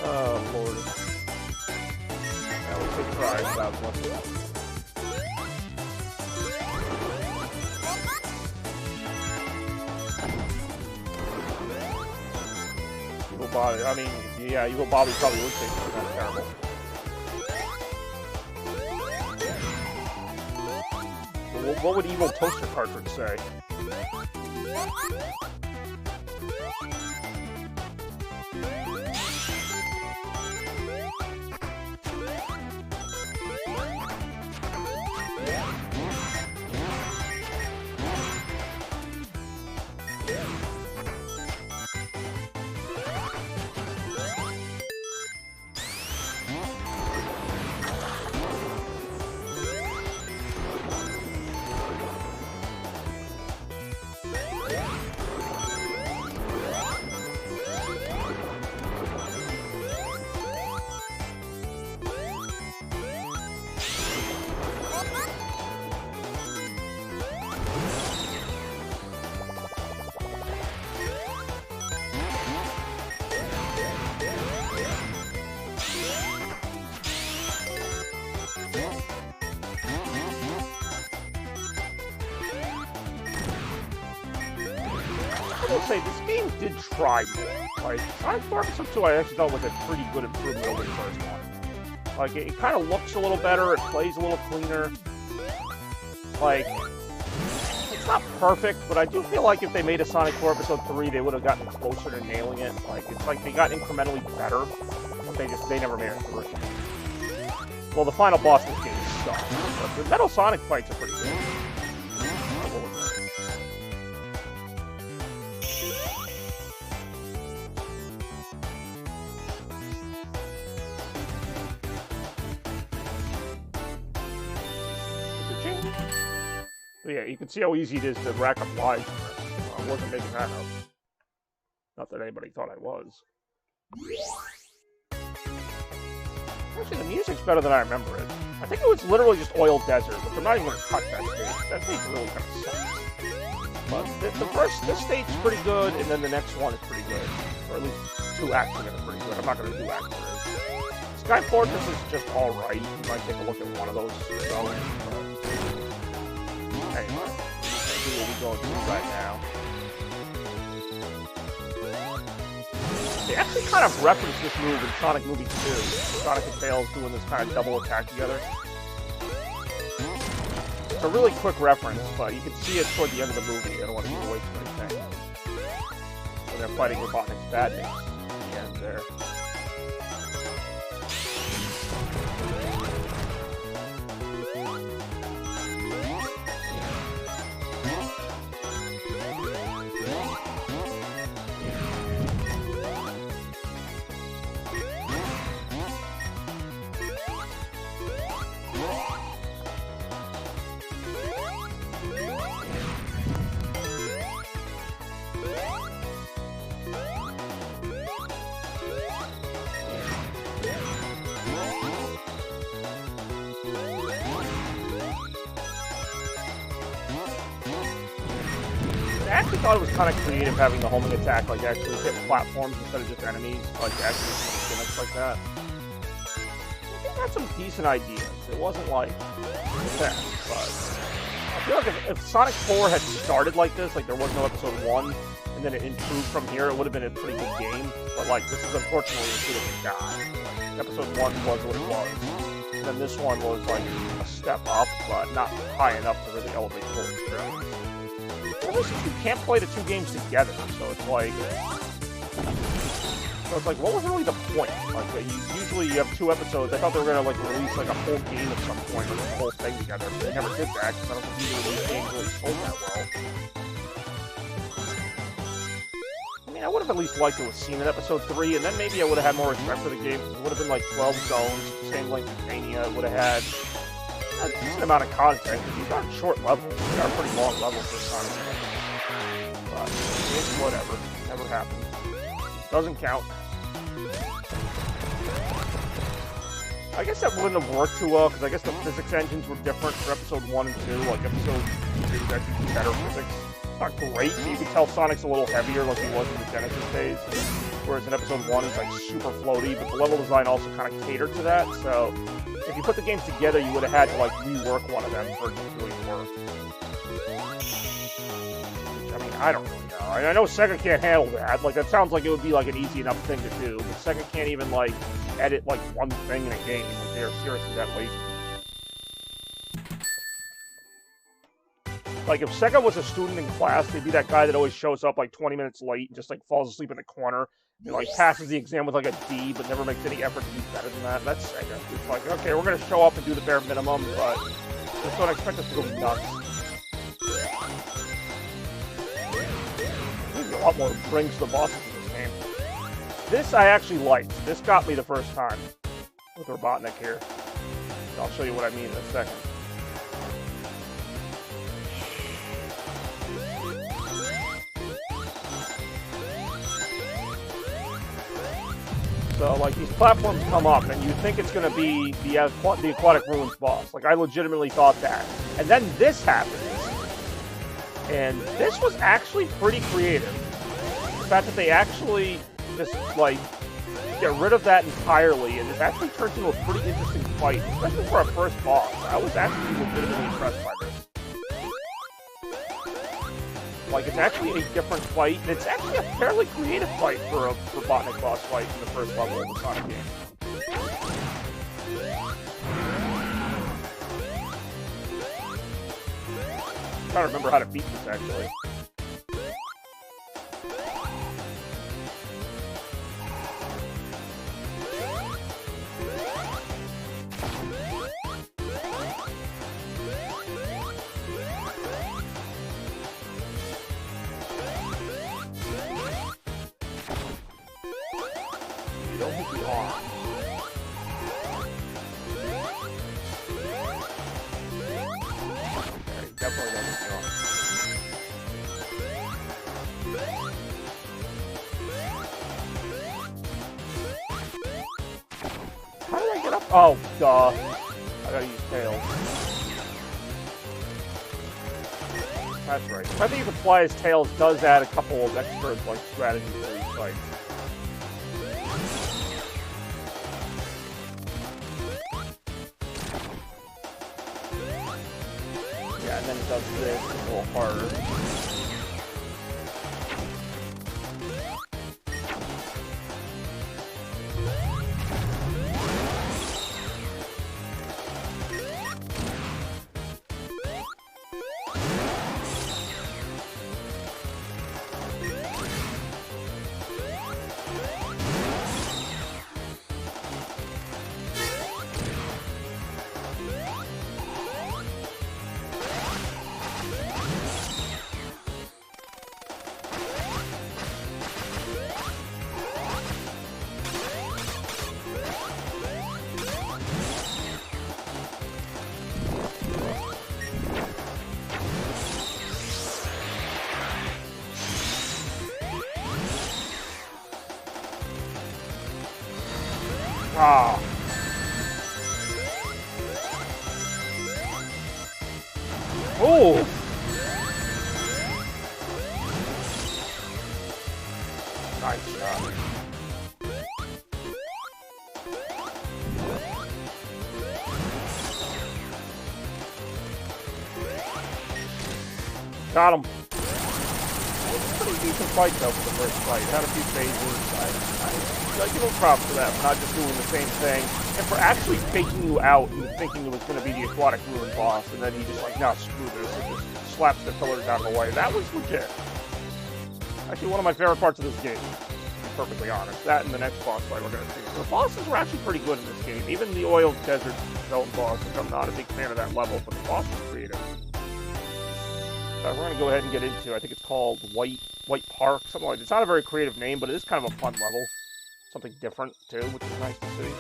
Oh lord. At least they tried without much. Evil Bobby, I mean, yeah, Evil Bobby probably would think it's kind of terrible. what would evil toaster cartridge say? I will say, this game did try more. Like, Sonic 4 Episode 2 I actually thought was a pretty good improvement over the first one. Like, it kind of looks a little better, it plays a little cleaner. Like, it's not perfect, but I do feel like if they made a Sonic 4 Episode 3, they would have gotten closer to nailing it. Like, it's like they got incrementally better, but they never made it through. Well, the final boss of this game sucks, but the Metal Sonic fights are pretty good. So yeah, you can see how easy it is to rack up lives. I wasn't making that up. Not that anybody thought I was. Actually, the music's better than I remember it. I think it was literally just Oil Desert, which I'm not even going to cut that stage. That stage really kind of sucks. But this stage is pretty good, and then the next one is pretty good. Or at least 2 acts of it are pretty good. I'm not going to do acts of it. Sky Fortress is just alright. You might take a look at one of those zones. Anyway, let's see what we're going through right now. They actually kind of reference this move in Sonic Movie 2. Sonic and Tails doing this kind of double attack together. It's a really quick reference, but you can see it toward the end of the movie. I don't want to give away too many things. When they're fighting Robotnik's badniks at the end there. I actually thought it was kind of creative having the homing attack, like actually hit platforms instead of just enemies, like actually some gimmicks like that. I think it had some decent ideas. It wasn't like the best, but I feel like if Sonic 4 had started like this, like there was no episode 1, and then it improved from here, it would have been a pretty good game. But like this is unfortunately as good as it got. Like, episode 1 was what it was, and then this one was like a step up, but not high enough to really elevate the whole experience. You can't play the 2 games together, so it's like, what was really the point? Like, usually you have 2 episodes. I thought they were gonna like release like a whole game at some point, or the whole thing together. But they never did that because I don't think either of these games really sold that well. I mean, I would have at least liked to have seen an episode 3, and then maybe I would have had more respect for the game. It would have been like 12 zones, same length as Mania. It would have had a decent amount of content. These aren't short levels; they are pretty long levels for Sonic. But it's whatever. Never happened. Doesn't count. I guess that wouldn't have worked too well, because I guess the physics engines were different for episode 1 and 2. Like, episode 2 was actually better physics. Not great, but you can tell Sonic's a little heavier like he was in the Genesis days. Whereas in episode 1, he's like super floaty, but the level design also kind of catered to that, so if you put the games together, you would have had to like rework one of them for it to really work. I mean, I don't really know. I know Sega can't handle that. Like, that sounds like it would be like an easy enough thing to do, but Sega can't even like edit like one thing in a game. Like, they're seriously that lazy. Like, if Sega was a student in class, they'd be that guy that always shows up, like, 20 minutes late and just, like, falls asleep in the corner and, like, passes the exam with, like, a D, but never makes any effort to be better than that. That's Sega. It's like, okay, we're going to show up and do the bare minimum, but just don't expect us to go nuts. There's a lot more rings to the bosses in this game. This I actually liked. This got me the first time with Robotnik here. I'll show you what I mean in a second. So, like, these platforms come up, and you think it's going to be the Aquatic Ruins boss. Like, I legitimately thought that. And then this happens. And this was actually pretty creative. The fact that they actually just, like, get rid of that entirely, and it actually turns into a pretty interesting fight, especially for a first boss. I was actually legitimately impressed by this. Like, it's actually a different fight, and it's actually a fairly creative fight for a Robotnik boss fight in the first level of the Sonic game. I'm trying to remember how to beat this, actually. You don't hit the arm. Okay, definitely don't hit the arm. How did I get up? Oh, duh. I gotta use tails. That's right. I think you can fly his tails does add a couple of extra, like, strategies for each fight. Yeah, and then it does this a little harder. Ah. Oh. Nice shot. Got him. Pretty decent fight though for the first fight. Had a few phases. I give him props for that, for not just doing the same thing, and for actually faking you out and thinking it was going to be the Aquatic Ruin boss, and then he just like, nah, screw this, and just slaps the pillars out of the way. That was legit. Actually, one of my favorite parts of this game, to be perfectly honest. That and the next boss fight we're going to see. So the bosses were actually pretty good in this game. Even the Oiled Desert Zone boss, which I'm not a big fan of that level, but the boss was creative. So we're going to go ahead and get into, I think it's called White Park, something like that. It's not a very creative name, but it is kind of a fun level. Something different, too, which is nice to see.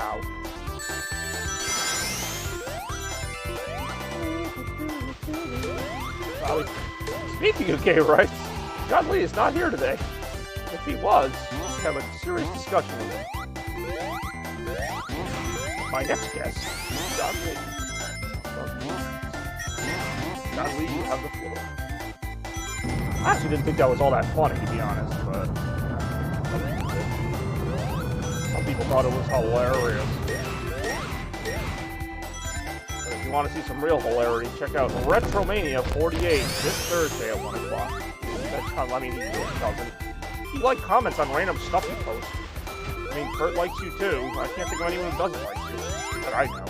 Ow. Speaking of gay rights, John Lee is not here today. If he was, we'd have a serious discussion with him. My next guest, John Lee. John Lee, you have the floor. I actually didn't think that was all that funny, to be honest, but some people thought it was hilarious. But if you want to see some real hilarity, check out Retromania 48 this Thursday at 1 o'clock. I mean, he doesn't. He comments on random stuff you post. I mean, Kurt likes you too. I can't think of anyone who doesn't like you that I know.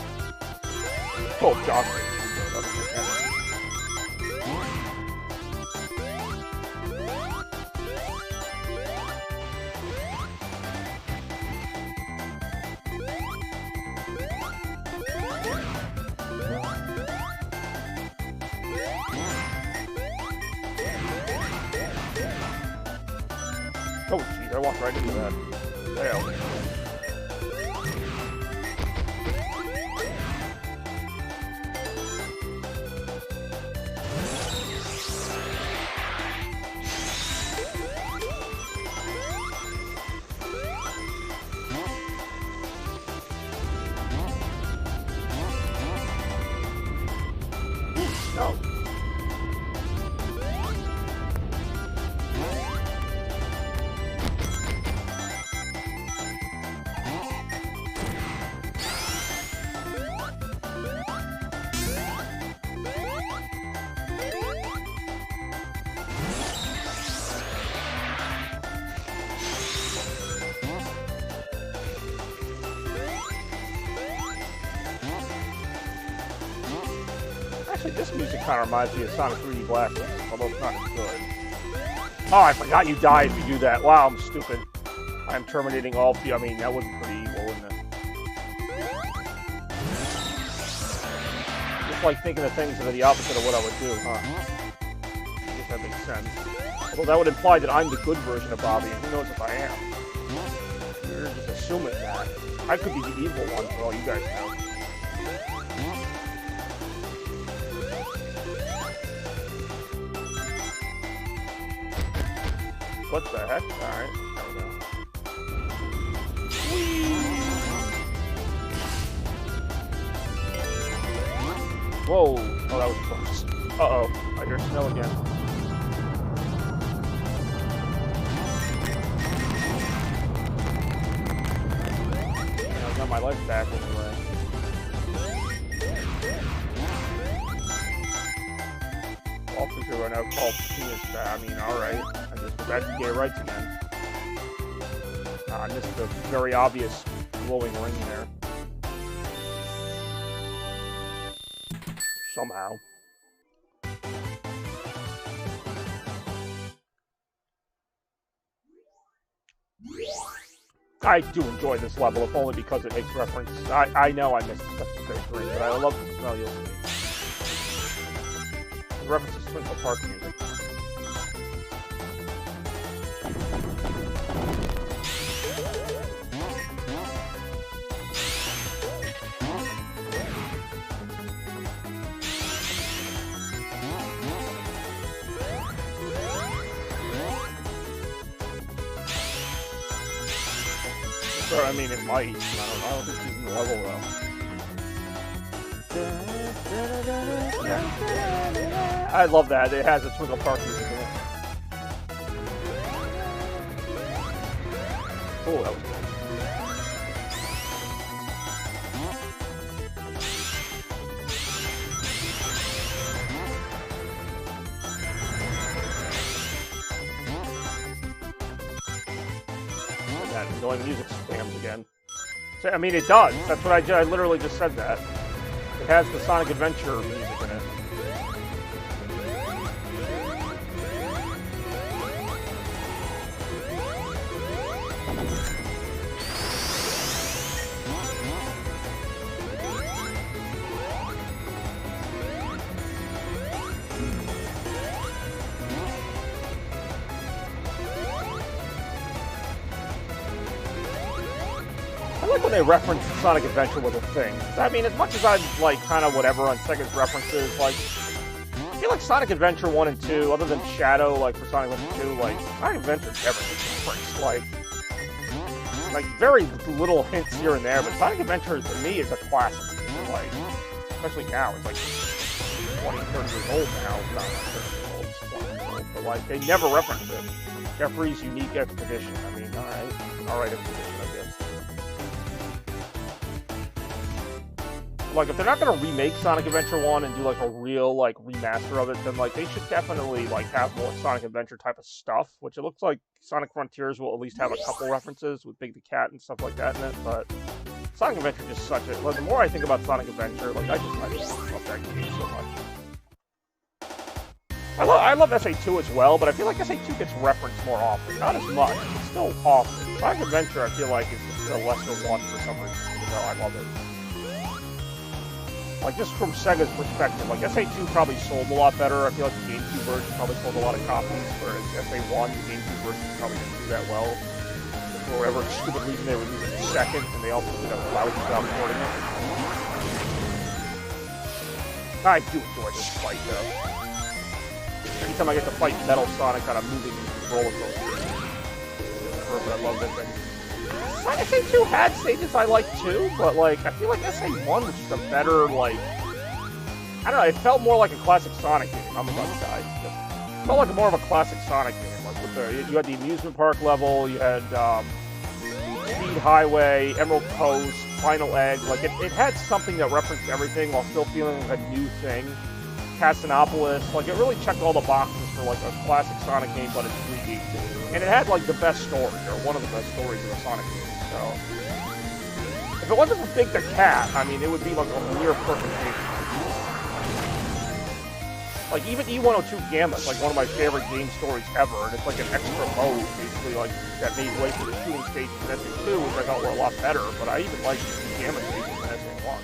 Oh, Josh. Oh, jeez, I walked right into that. Hell. No. Actually, this music kind of reminds me of Sonic 3D Blast, although it's not as good. Oh, I forgot you died if you do that. Wow, I'm stupid. I'm terminating all... I mean, that would be pretty evil, wouldn't it? Just like thinking of things that are the opposite of what I would do, huh? I guess that makes sense. Although that would imply that I'm the good version of Bobby, and who knows if I am. You're just assuming that. I could be the evil one for all you guys know. What the heck? Alright, there we go. Whoa! Oh, that was close. Uh-oh. I hear snow again. I got my life back anyway. All figure right now called penis. I mean, alright. I just was back to gay rights again. I missed the very obvious glowing ring there. Somehow. I do enjoy this level, if only because it makes reference. I know I missed stuff in Stage 3, but I love the smell you'll see. It references Twinkle Park music. Or, I mean, it might. I don't think he's in the level, though. I love that. It has a Twinkle Park music in it. Oh, that was cool. Annoying music spams again. So, I mean, it does. That's what I literally just said that. It has the Sonic Adventure music in it. I like when they reference Sonic Adventure was a thing. I mean, as much as I like kind of whatever on Sega's references, like, I feel like Sonic Adventure 1 and 2, other than Shadow, like for Sonic Adventure 2, like, Sonic Adventure never makes a difference. Like, like very little hints here and there, but Sonic Adventure to me is a classic. Like, especially now, it's like 20, 30 years old now. Not 30 years old, it's 20 years old, but like they never reference it. Jeffrey's Unique Expedition. I mean, all right, expedition, I guess. Like, if they're not gonna remake Sonic Adventure 1 and do like a real like remaster of it, then like they should definitely like have more Sonic Adventure type of stuff. Which it looks like Sonic Frontiers will at least have a couple references with Big the Cat and stuff like that in it. But Sonic Adventure just such a like. The more I think about Sonic Adventure, like I just love that game so much. I love SA2 as well, but I feel like SA2 gets referenced more often. Not as much, but still often. Sonic Adventure, I feel like, is just a lesser one for some reason, even though I love it. Like, just from Sega's perspective, like, SA2 probably sold a lot better. I feel like the GameCube version probably sold a lot of copies, whereas SA1, the GameCube version probably didn't do that well. For whatever stupid reason, they were using it second, and they also did a lousy job porting it. I do enjoy this fight, though. Anytime I get to fight Metal Sonic on a moving roller coaster. I love that thing. Sonic SA2 had stages I liked too, but like I feel like SA1 was just a better like I don't know, it felt more like a classic Sonic game. I'm about to die. It felt like more of a classic Sonic game. Like with you had the amusement park level, you had Speed Highway, Emerald Coast, Final Egg. Like it had something that referenced everything while still feeling like a new thing. Casinopolis, like it really checked all the boxes for like a classic Sonic game, but it's 3D. And it had like the best story, or one of the best stories in a Sonic game. So if it wasn't for Big the Cat, I mean, it would be like a near perfect game. Like even E102 Gambit, like one of my favorite game stories ever, and it's like an extra mode, basically like that made way for the shooting stages in SA2, which I thought were a lot better. But I even like the Gambit stages in SA1.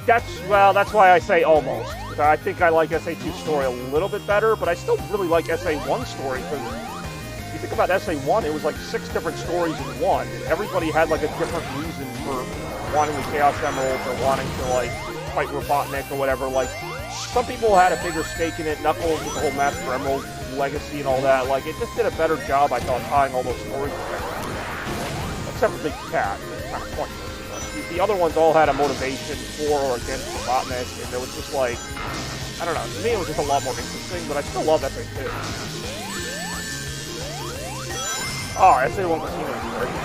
That's why I say almost. I think I like SA2's story a little bit better, but I still really like SA1's story, because if you think about SA1, it was like 6 different stories in one, and everybody had like a different reason for wanting the Chaos Emeralds or wanting to like fight Robotnik or whatever. Like, some people had a bigger stake in it, Knuckles with the whole Master Emerald legacy and all that. Like, it just did a better job, I thought, tying all those stories together. Except for Big Cat, it's kind of pointless. The other ones all had a motivation for or against Robotnik, and there was just like, I don't know, to me it was just a lot more interesting, but I still love that thing too. Oh, SA1 Casino is great.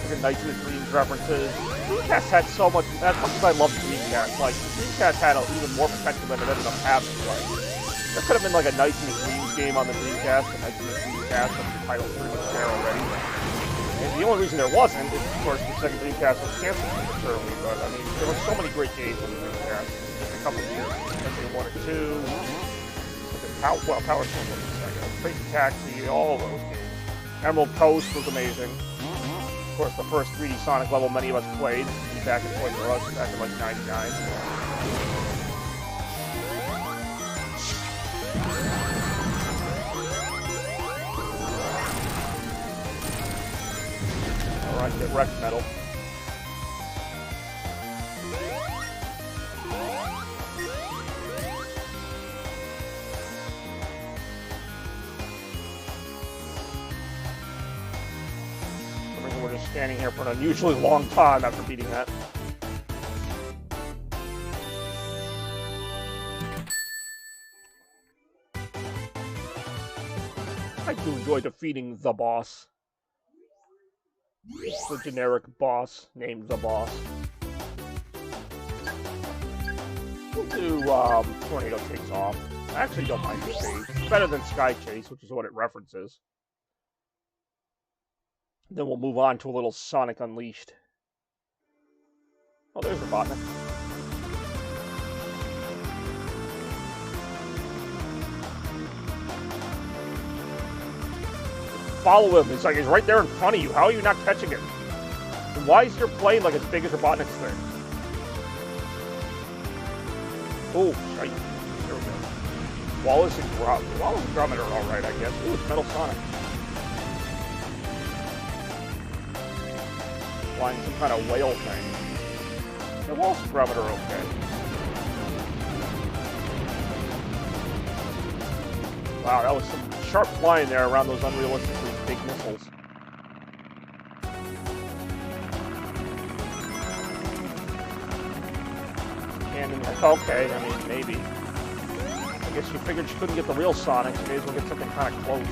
Like Nights in the Dreams references. Dreamcast had so much, as much as I love Dreamcast, like, Dreamcast had even more potential than it ended up having. Like, there could have been like a Nights in the Dreams game on the Dreamcast, and Nights in the Dreamcast, and the title's pretty much there already. And the only reason there wasn't is, of course, the second Dreamcast was canceled prematurely, but I mean, there were so many great games on the Dreamcast in just a couple of years. SA1 and 2, Power Stone was the second, Crazy Taxi, all of those games. Emerald Coast was amazing. Of course, the first 3D Sonic level many of us played back in Toys R Us back in like '99. Alright, get wrecked, Metal. We're just standing here for an unusually long time after beating that. I do enjoy defeating the boss. The generic boss named the boss. We'll do Tornado Takes Off. I actually don't mind this stage. It's better than Sky Chase, which is what it references. Then we'll move on to a little Sonic Unleashed. Oh, there's Robotnik. Follow him. It's like he's right there in front of you. How are you not catching him? And why is your plane like as big as Robotnik's thing? Oh, shite. There we go. Wallace and Gromit are alright, I guess. Ooh, it's Metal Sonic. Flying some kind of whale thing. Yeah, Wallace and Gromit are okay. Wow, that was some sharp flying there around those unrealistically big missiles. And okay, I mean, maybe. I guess you figured you couldn't get the real Sonic, you may as well get something kind of close.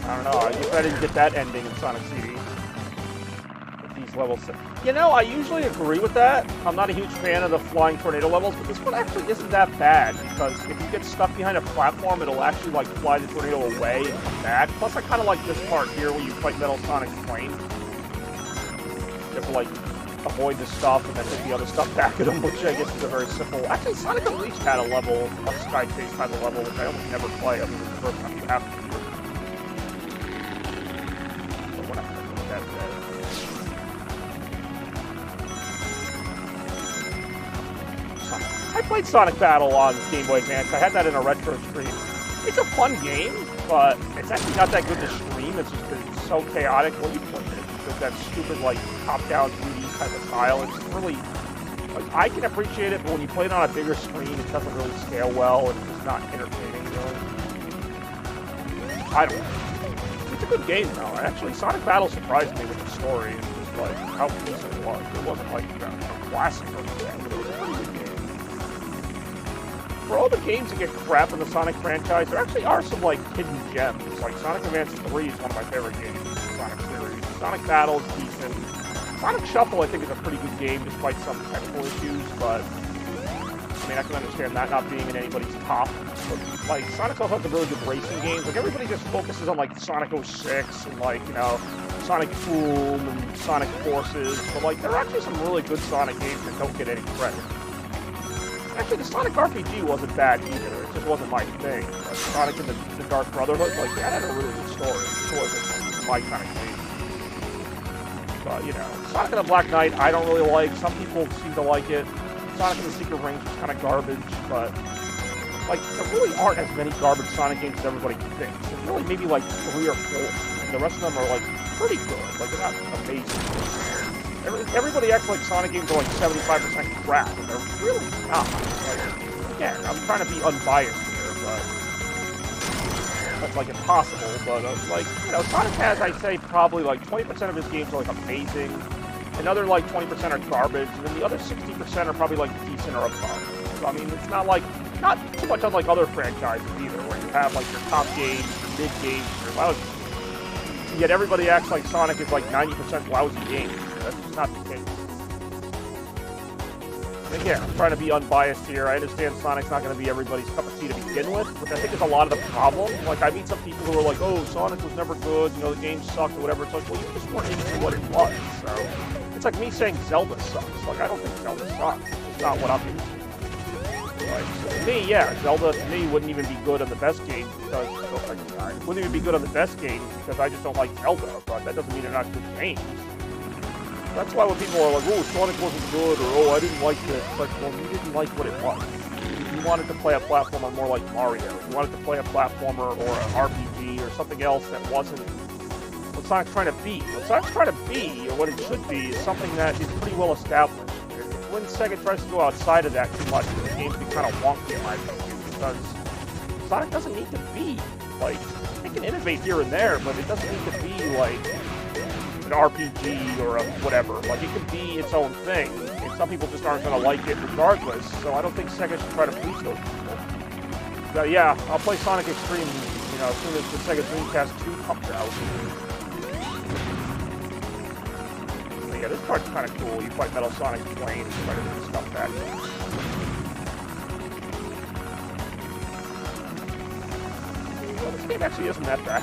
I don't know, I guess I didn't get that ending in Sonic CD. With these levels. You know, I usually agree with that. I'm not a huge fan of the flying tornado levels, but this one actually isn't that bad, because if you get stuck behind a platform, it'll actually, like, fly the tornado away and come back. Plus, I kind of like this part here where you fight Metal Sonic's plane. You have to, like, avoid the stuff and then hit the other stuff back at them, which I guess is a very simple... Actually, Sonic Unleashed had a level, a Sky Chase type of level, which I almost never play other than the first time you have to do it. I played Sonic Battle on Game Boy Advance. I had that in a retro stream. It's a fun game, but it's actually not that good to stream. It's just it's so chaotic when you play it. With that stupid, like, top-down 3D type of style. It's really... Like, I can appreciate it, but when you play it on a bigger screen, it doesn't really scale well, and it's just not entertaining, really. I don't know. It's a good game, though. Actually, Sonic Battle surprised me with the story, and just, like, how decent it was. It wasn't, like, a classic or anything, but it was a pretty good game. For all the games that get crap in the Sonic franchise, there actually are some, like, hidden gems. Like, Sonic Advance 3 is one of my favorite games in the Sonic series. Sonic Battle is decent. Sonic Shuffle, I think, is a pretty good game, despite some technical issues, but... I mean, I can understand that not being in anybody's top. But, like, Sonic also has some really good racing games. Like, everybody just focuses on, like, Sonic 06 and, like, you know, Sonic Boom and Sonic Forces. But, like, there are actually some really good Sonic games that don't get any credit. Actually, the Sonic RPG wasn't bad either. It just wasn't my thing. Like, Sonic and the Dark Brotherhood, like, that had a really good story. It wasn't my kind of game. But, you know, Sonic and the Black Knight, I don't really like. Some people seem to like it. Sonic and the Secret Rings is kind of garbage, but, like, there really aren't as many garbage Sonic games as everybody thinks. There's really maybe, like, 3 or 4. And the rest of them are, like, pretty good. Like, they're not amazing. Everybody acts like Sonic games are like 75% crap, and they're really not. Like, again, I'm trying to be unbiased here, but that's like impossible. But like, you know, Sonic has, I'd say, probably like 20% of his games are like amazing. Another like 20% are garbage, and then the other 60% are probably like decent or above. So I mean, it's not like not too much unlike other franchises either, where you have like your top games, your mid games, your lousy games. And yet everybody acts like Sonic is like 90% lousy games. That's just not the case. And again, I'm trying to be unbiased here. I understand Sonic's not going to be everybody's cup of tea to begin with, which I think is a lot of the problem. Like, I meet some people who are like, oh, Sonic was never good, you know, the game sucked or whatever. It's like, well, you just weren't into what it was. So, it's like me saying Zelda sucks. Like, I don't think Zelda sucks. It's just not what I'm into. Like, so to me, yeah, Zelda, to me, wouldn't even be good on the best games because... wouldn't even be good on the best games because I just don't like Zelda, but that doesn't mean they're not good games. That's why when people are like, oh, Sonic wasn't good, or oh, I didn't like this. It's like, well, you didn't like what it was. You wanted to play a platformer more like Mario. You wanted to play a platformer or an RPG or something else that wasn't what Sonic's trying to be. What Sonic's trying to be, or what it should be, is something that is pretty well established. When Sega tries to go outside of that too much, the games get kind of wonky in my opinion, because Sonic doesn't need to be, like, it can innovate here and there, but it doesn't need to be, like, an RPG or a whatever. Like, it can be its own thing, and some people just aren't going to like it regardless, so I don't think Sega should try to please those people. So yeah, I'll play Sonic Extreme, you know, as soon as the Sega Dreamcast 2 comes out. But yeah, this part's kind of cool. You fight Metal Sonic's plane and try to do stuff back. Well, this game actually isn't that bad.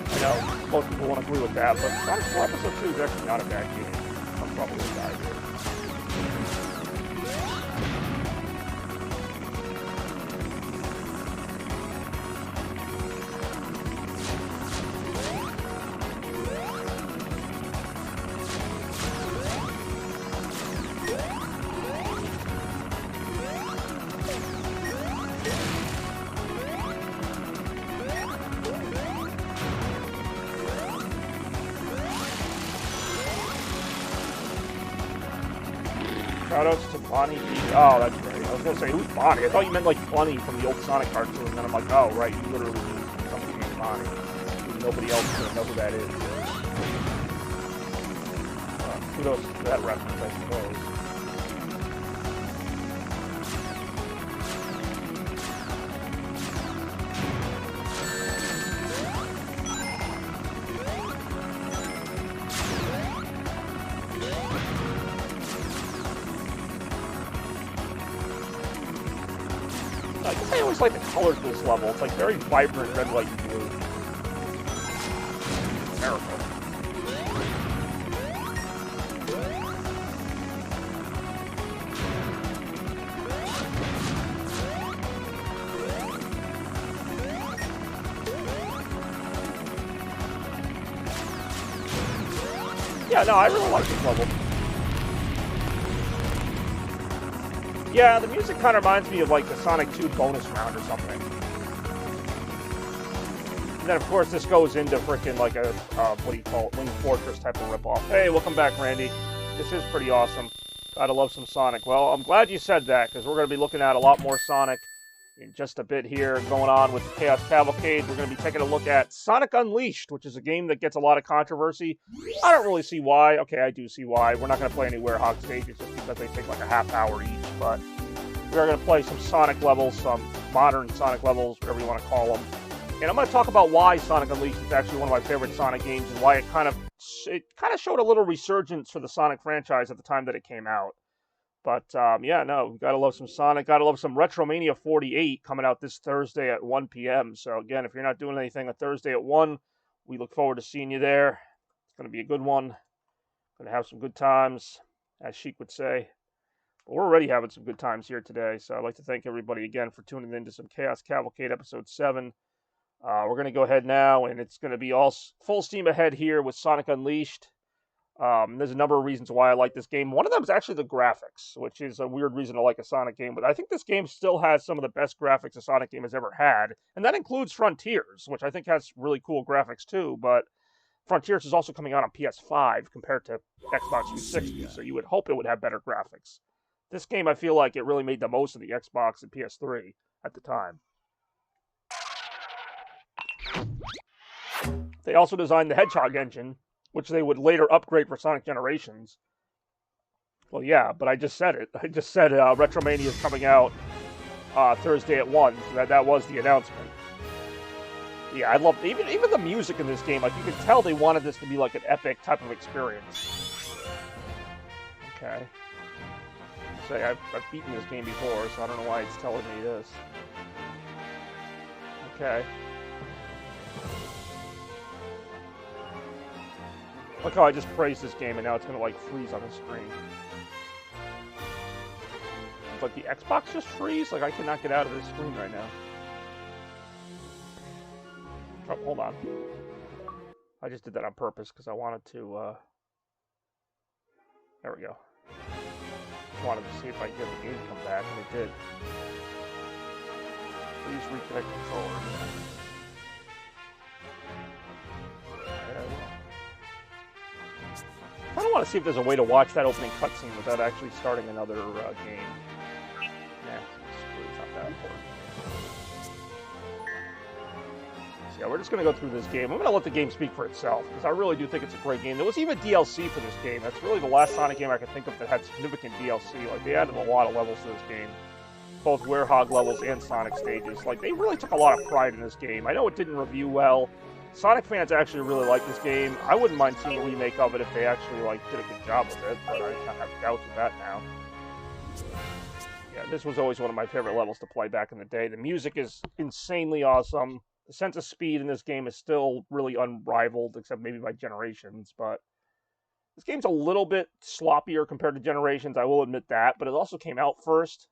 I know most people won't agree with that, but Sonic 4 Episode 2 is actually not a bad game. I'm probably a guy here. Shoutouts to Bonnie. Oh, that's great. I was gonna say, who's Bonnie? I thought you meant like Bunny from the old Sonic cartoon, and then I'm like, oh, right, you literally mean something named Bonnie. Nobody else is gonna know who that is. Kudos to that reference, I suppose. I guess I always like the colors of this level. It's like very vibrant red, white, and blue. Miracle. Yeah, no, I really like this level. Yeah, the music kind of reminds me of like the Sonic 2 bonus round or something. And then, of course, this goes into freaking like a, what do you call it, Wing Fortress type of ripoff. Hey, welcome back, Randy. This is pretty awesome. Gotta love some Sonic. Well, I'm glad you said that, because we're going to be looking at a lot more Sonic in just a bit here, going on with the Chaos Cavalcade. We're going to be taking a look at Sonic Unleashed, which is a game that gets a lot of controversy. I don't really see why. Okay, I do see why. We're not going to play any Werehog stages just because they take like a half hour each, but we are going to play some Sonic levels, some modern Sonic levels, whatever you want to call them. And I'm going to talk about why Sonic Unleashed is actually one of my favorite Sonic games and why it kind of showed a little resurgence for the Sonic franchise at the time that it came out. But, yeah, no, gotta love some Sonic. Gotta love some Retromania 48 coming out this Thursday at 1 p.m. So, again, if you're not doing anything on Thursday at 1, we look forward to seeing you there. It's going to be a good one. Going to have some good times, as Sheik would say. But we're already having some good times here today. So I'd like to thank everybody again for tuning in to some Chaos Cavalcade Episode 7. We're going to go ahead now, and it's going to be all full steam ahead here with Sonic Unleashed. There's a number of reasons why I like this game. One of them is actually the graphics, which is a weird reason to like a Sonic game. But I think this game still has some of the best graphics a Sonic game has ever had. And that includes Frontiers, which I think has really cool graphics too. But Frontiers is also coming out on PS5 compared to Xbox 360. So you would hope it would have better graphics. This game, I feel like it really made the most of the Xbox and PS3 at the time. They also designed the Hedgehog engine, which they would later upgrade for Sonic Generations. Well, yeah, but I just said it. I just said Retromania is coming out Thursday at 1, so that was the announcement. Yeah, I love even the music in this game. Like, you can tell they wanted this to be like an epic type of experience. Okay. Say, I've beaten this game before, so I don't know why it's telling me this. Okay. Look how I just praised this game and now it's gonna like freeze on the screen. But the Xbox just freeze? Like I cannot get out of this screen right now. Oh, hold on. I just did that on purpose because I wanted to, there we go. Wanted to see if I could get the game to come back, and it did. Please reconnect controller. I don't want to see if there's a way to watch that opening cutscene without actually starting another game. Nah, it's not that important. So yeah, we're just going to go through this game. I'm going to let the game speak for itself, because I really do think it's a great game. There was even DLC for this game. That's really the last Sonic game I can think of that had significant DLC. Like, they added a lot of levels to this game. Both Werehog levels and Sonic stages. Like, they really took a lot of pride in this game. I know it didn't review well. Sonic fans actually really like this game. I wouldn't mind seeing a remake of it if they actually like did a good job with it, but I have doubts of that now. Yeah, this was always one of my favorite levels to play back in the day. The music is insanely awesome. The sense of speed in this game is still really unrivaled, except maybe by Generations, but this game's a little bit sloppier compared to Generations, I will admit that, but it also came out first.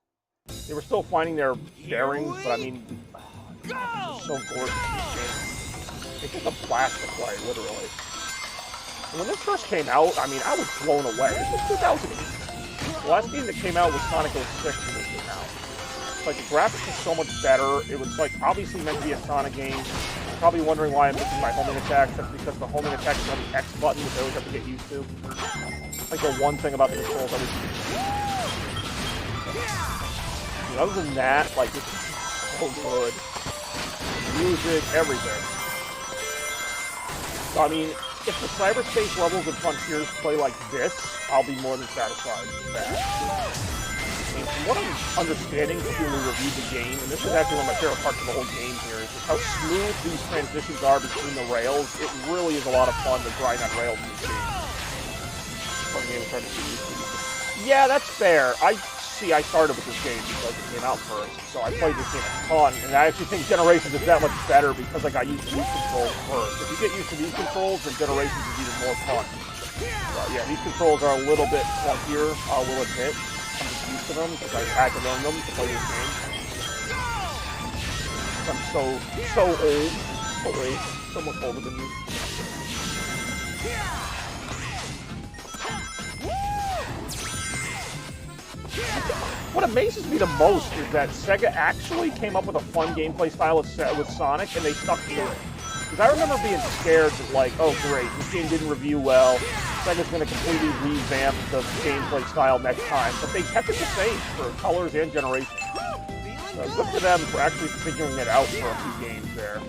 They were still finding their bearings, but I mean, it's so gorgeous. It's just a blast to play, literally. And when this first came out, I mean, I was blown away. This was 2008. The last game that came out was Sonic 06 when it came out. Like, the graphics are so much better. It was, like, obviously meant to be a Sonic game. You're probably wondering why I'm missing my homing attack. That's because the homing attack is on the X button, which I always have to get used to. Like, the one thing about the controls I wish you could mean, other than that, like, it's so good. Music, everything. So, I mean, if the cyberspace levels of Frontiers play like this, I'll be more than satisfied with that. I mean, from what I'm understanding from people who reviewed the game, and this is actually one of my favorite parts of the whole game here, is just how smooth these transitions are between the rails. It really is a lot of fun to grind on rails in this game. Yeah, that's fair. I started with this game because it came out first, so I played this game a ton, and I actually think Generations is that much better because like I used these controls first. If you get used to these controls, then Generations is even more fun. So yeah, these controls are a little bit clunkier, I will admit. I'm just used to them because I had to learn them to play this game. I'm so old. Oh wait, so much older than you. What amazes me the most is that Sega actually came up with a fun gameplay style with Sonic, and they stuck to it. Because I remember being scared that, like, oh great, this game didn't review well, Sega's going to completely revamp the gameplay style next time, but they kept it the same for Colors and Generations. So good for them for actually figuring it out for a few games there.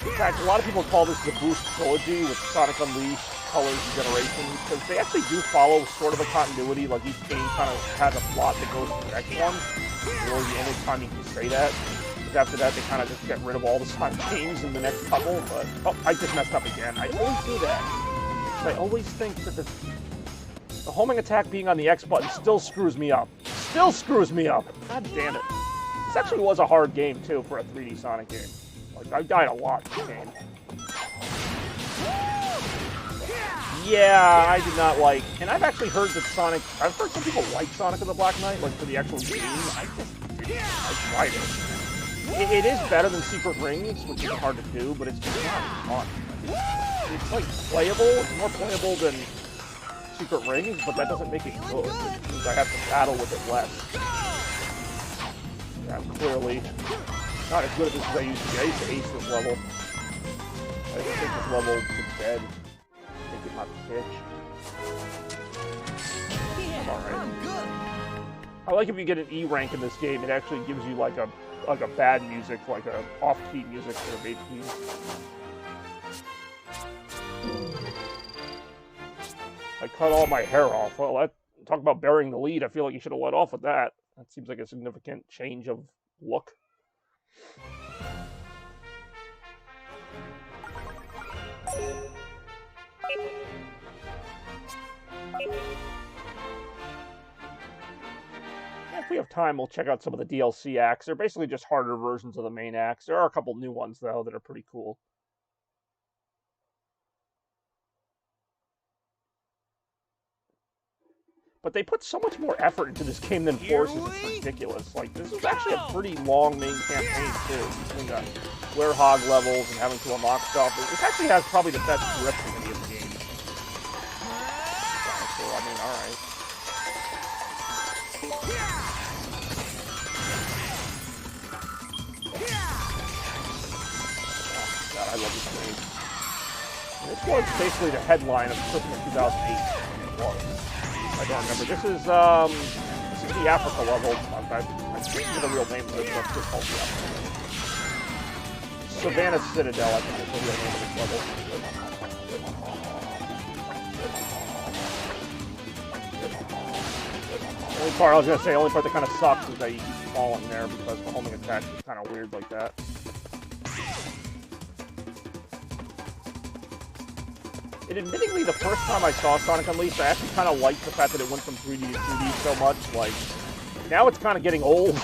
In fact, a lot of people call this the Boost Trilogy with Sonic Unleashed, Colors, and Generations, because they actually do follow sort of a continuity, like each game kind of has a plot that goes to the next one. It's really the only time you can say that. Because after that, they kind of just get rid of all the Sonic games in the next couple, but... Oh, I just messed up again. I always do that. I always think that the homing attack being on the X button still screws me up. Still screws me up! God damn it. This actually was a hard game, too, for a 3D Sonic game. Like, I died a lot in this game. Yeah, I did not like, and I've actually heard that I've heard some people like Sonic and the Black Knight, like for the actual game. I just didn't. I tried it. It is better than Secret Rings, which is hard to do, but it's just not fun. It's like playable, it's more playable than Secret Rings, but that doesn't make it good. It means I have to battle with it less. Yeah, I'm clearly not as good at this as I used to be. I used to ace this level. I just think this level is dead. My pitch. Alright. I like if you get an E rank in this game, it actually gives you like a bad music, like a off-key music for a base key. I cut all my hair off. Well, talk about burying the lead. I feel like you should have let off with that. That seems like a significant change of look. If we have time, we'll check out some of the DLC acts. They're basically just harder versions of the main acts. There are a couple new ones, though, that are pretty cool. But they put so much more effort into this game than Forces. It's ridiculous. Like, this is actually a pretty long main campaign, too. Between the werehog levels and having to unlock stuff. It actually has probably the best grip in any of the games. So, I mean, alright. God, I love this game. This was basically the headline of Christmas 2008. It was. I don't remember. This is the Africa level. I think the real name of it, but it's called the Africa level. Savannah Citadel, I think is the real name of this level. The only part I was gonna say, the only part that kind of sucks is that you keep falling there because the homing attack is kind of weird like that. And admittingly, the first time I saw Sonic Unleashed, I actually kind of liked the fact that it went from 3D to 2D so much. Like, now it's kind of getting old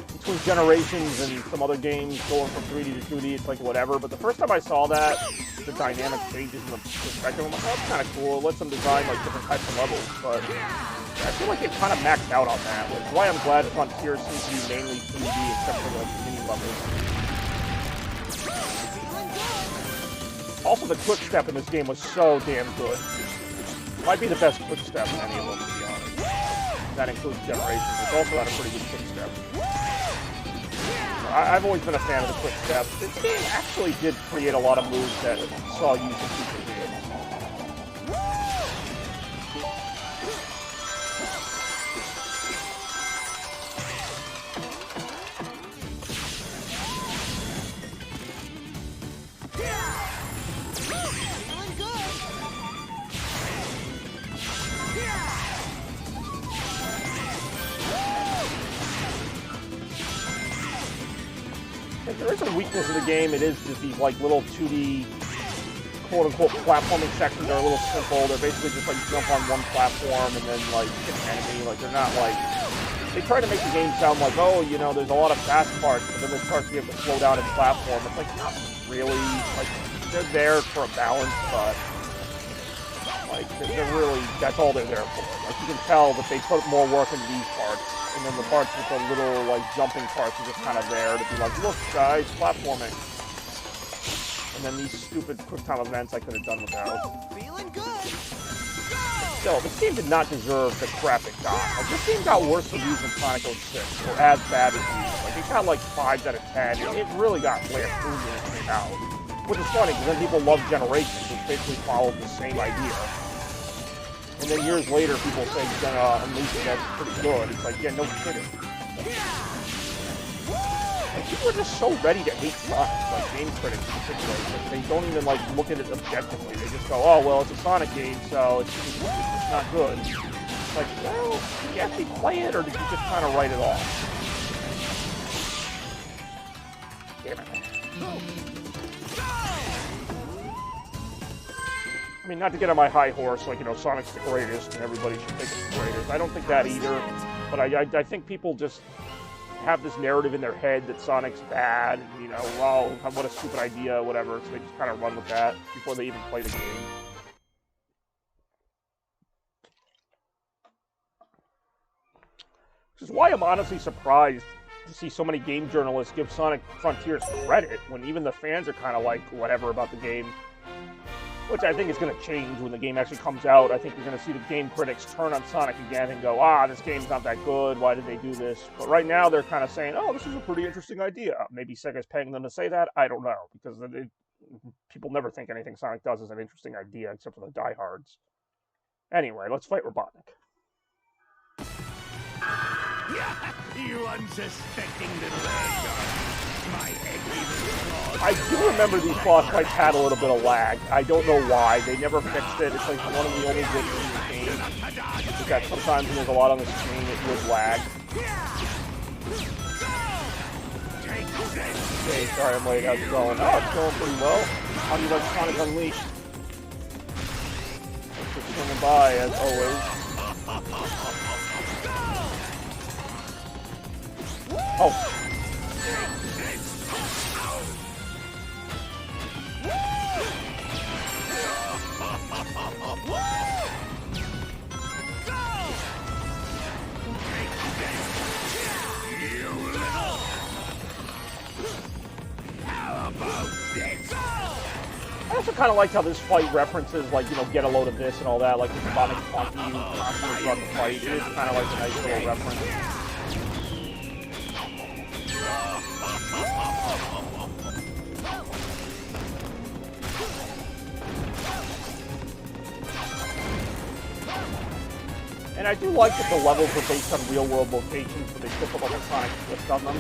between Generations and some other games going from 3D to 2D. It's like whatever. But the first time I saw that, the dynamic changes in the perspective, I'm like, oh, that's kind of cool. It lets them design like different types of levels. But I feel like they've kind of maxed out on that, which is why I'm glad Frontier seems to be mainly 3D except for the mini levels. Also, the quick step in this game was so damn good. Might be the best quick step in any of them, to be honest. That includes Generations, which also had a pretty good quick step. I've always been a fan of the quick step. This game actually did create a lot of moves that saw use in future games. there is a weakness of the game. It is just these like little 2D quote-unquote platforming sections are a little simple. They're basically just like jump on one platform and then like hit an enemy. Like they're not like, they try to make the game sound like, oh, you know, there's a lot of fast parts, but then there's parts where you have to slow down and platform. It's like not really, like they're there for a balance, but like they're really, that's all they're there for. Like you can tell that they put more work into these parts, and then the parts with the little like jumping parts are just kind of there to be like, look guys, platforming. And then these stupid quick time events I could have done without. Feeling good. Still, this game did not deserve the crap it got. Like this game got worse reviews than Sonic 06, or as bad reviews. Like it got like 5s out of 10. It really got blasted when it came out. Which is funny, because then people love Generations, which basically followed the same idea. And then years later, people say Unleashed, that's pretty good. It's like, yeah, no kidding. Like, people are just so ready to hate Sonic, like game critics particularly. Like, they don't even like look at it objectively. They just go, oh, well, it's a Sonic game, so it's not good. It's like, well, did you actually play it, or did you just kind of write it off? Damn it. I mean, not to get on my high horse, like, you know, Sonic's the greatest and everybody should think it's the greatest. I don't think that either, but I think people just have this narrative in their head that Sonic's bad, and, you know, well, what a stupid idea, whatever, so they just kind of run with that before they even play the game. Which is why I'm honestly surprised to see so many game journalists give Sonic Frontiers credit when even the fans are kind of like, whatever about the game. Which I think is going to change when the game actually comes out. I think you're going to see the game critics turn on Sonic again and go, ah, this game's not that good, why did they do this? But right now they're kind of saying, oh, this is a pretty interesting idea. Maybe Sega's paying them to say that, I don't know. Because people never think anything Sonic does is an interesting idea, except for the diehards. Anyway, let's fight Robotnik. You unsuspecting little hedgehog. My I do remember these boss fights had a little bit of lag. I don't know why. They never fixed it. It's like one of the only glitches in the game. Is that sometimes when there's a lot on the screen, it would lag. Okay, sorry I'm late. How's it going? Oh, it's going pretty well. How do you like Sonic Unleashed? Thanks for swinging by, as always. Oh. I also kind of liked how this fight references, like, you know, get a load of this and all that, like the Robotnik talking to you constantly throughout the fight. It is kind of like a nice little reference. And I do like that the levels are based on real-world locations, but they still put like a Sonic twist on them.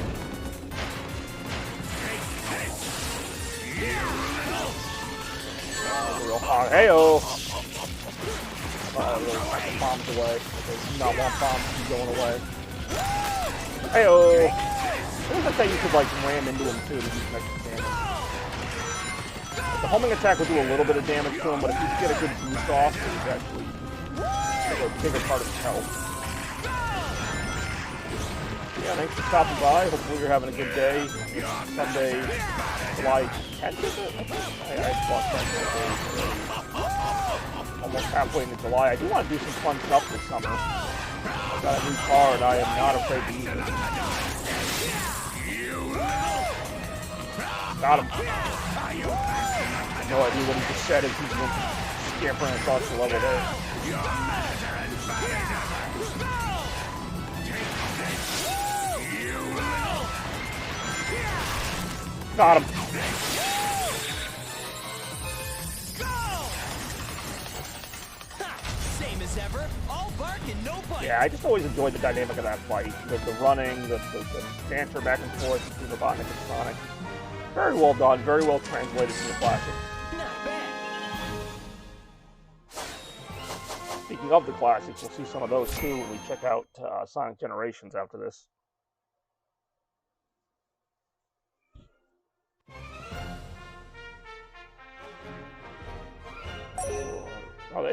Real hard. Hey-oh! Really knock the bombs away. Okay, do not want bombs to be going away. Hey-oh! It was like that you could like ram into him too to do some extra damage. The homing attack would do a little bit of damage to him, but if you get a good boost off, it would actually take a bigger part of his health. Yeah, thanks for stopping by. Hopefully you're having a good day. It's Sunday, July 10th, is it? I lost track of the day. Almost halfway into July. I do want to do some fun stuff this summer. I've got a new car and I am not afraid to use it. Got him. No idea what he just said as he's scampering across the level there. Got him. Same as ever, all bark and no bite. Yeah, I just always enjoyed the dynamic of that fight. The running, the banter back and forth between Robotnik and Sonic. Very well done, very well translated from the classic. Not bad. Speaking of the classics, we'll see some of those too when we check out Sonic Generations after this.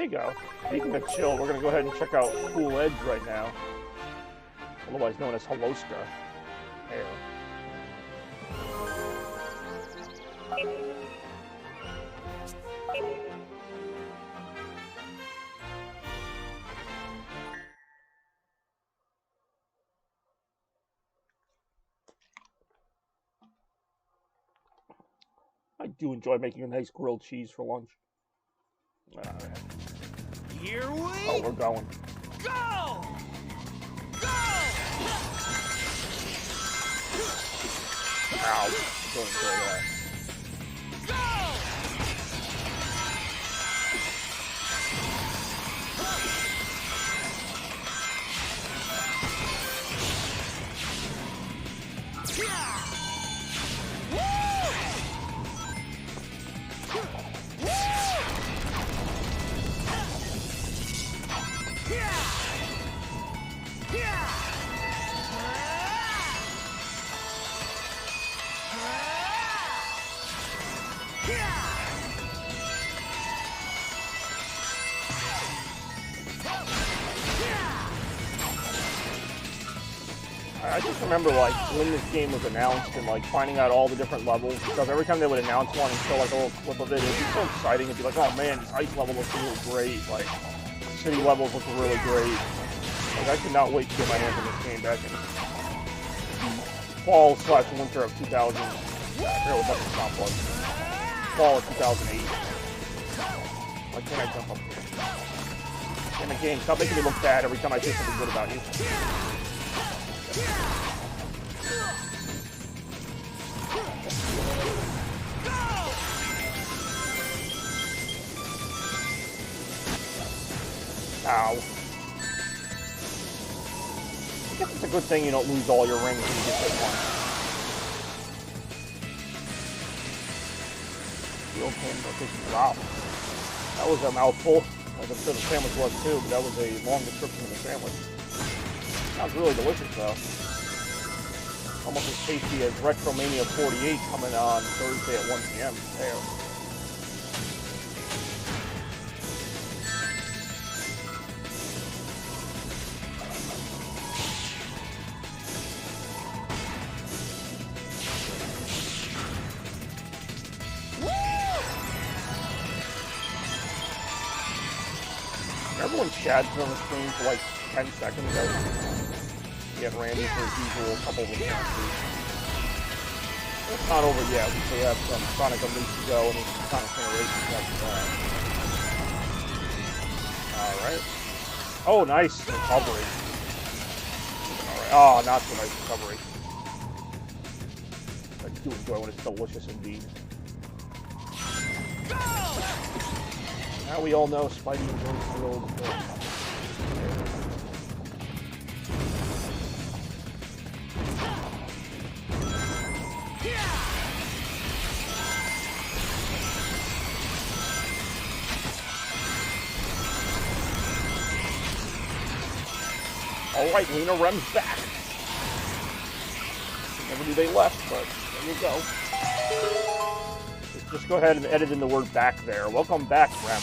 you go. Speaking of chill, we're gonna go ahead and check out Cool Edge right now, otherwise known as Holoska. There. I do enjoy making a nice grilled cheese for lunch. Alright. Here we Oh, we're going. go! Ow. Don't enjoy that. I just remember, like, when this game was announced and, like, finding out all the different levels, because every time they would announce one and show, like, a little clip of it, it'd be so exciting. It'd be like, oh, man, this ice level looks really great. Like, city levels look really great. Like, I could not wait to get my hands on this game back in fall/winter of 2000. I forget what that stop was. Fall of 2008. Why can't I jump up here? Damn it, game, stop making me look bad every time I say something good about you. Ow. I guess it's a good thing you don't lose all your rings when you get hit once. Wow. That was a mouthful. Like I'm sure the sandwich was too, but that was a long description of the sandwich. Sounds really delicious though. Almost as tasty as Retromania 48 coming on Thursday at 1 p.m. There. Everyone's Chad's on the screen for like 10 seconds though. You have Randy for his usual couple of appearances. It's not over yet. We still have some Sonic Unleashed to go and some Sonic Generations after that. Alright. Oh, nice recovery. Alright. Oh, not so nice recovery. I do enjoy when it's delicious indeed. Now we all know Spidey enjoys grilled fish. Alright, Lena Rem's back. Never knew they left, but there you go. Just go ahead and edit in the word back there. Welcome back, Rem.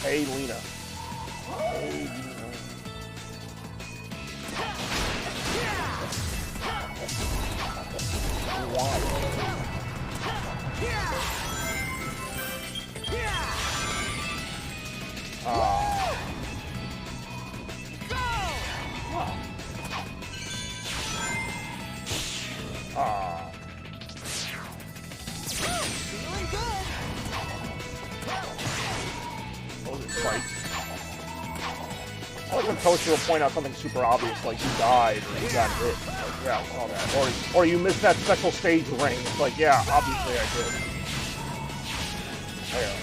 Hey, Lena. Hey, Lena. Why? I like when Toaster will point out something super obvious, like you died or you got hit. Like, yeah, I saw that. Or you missed that special stage ring. It's like, yeah, obviously I did. There.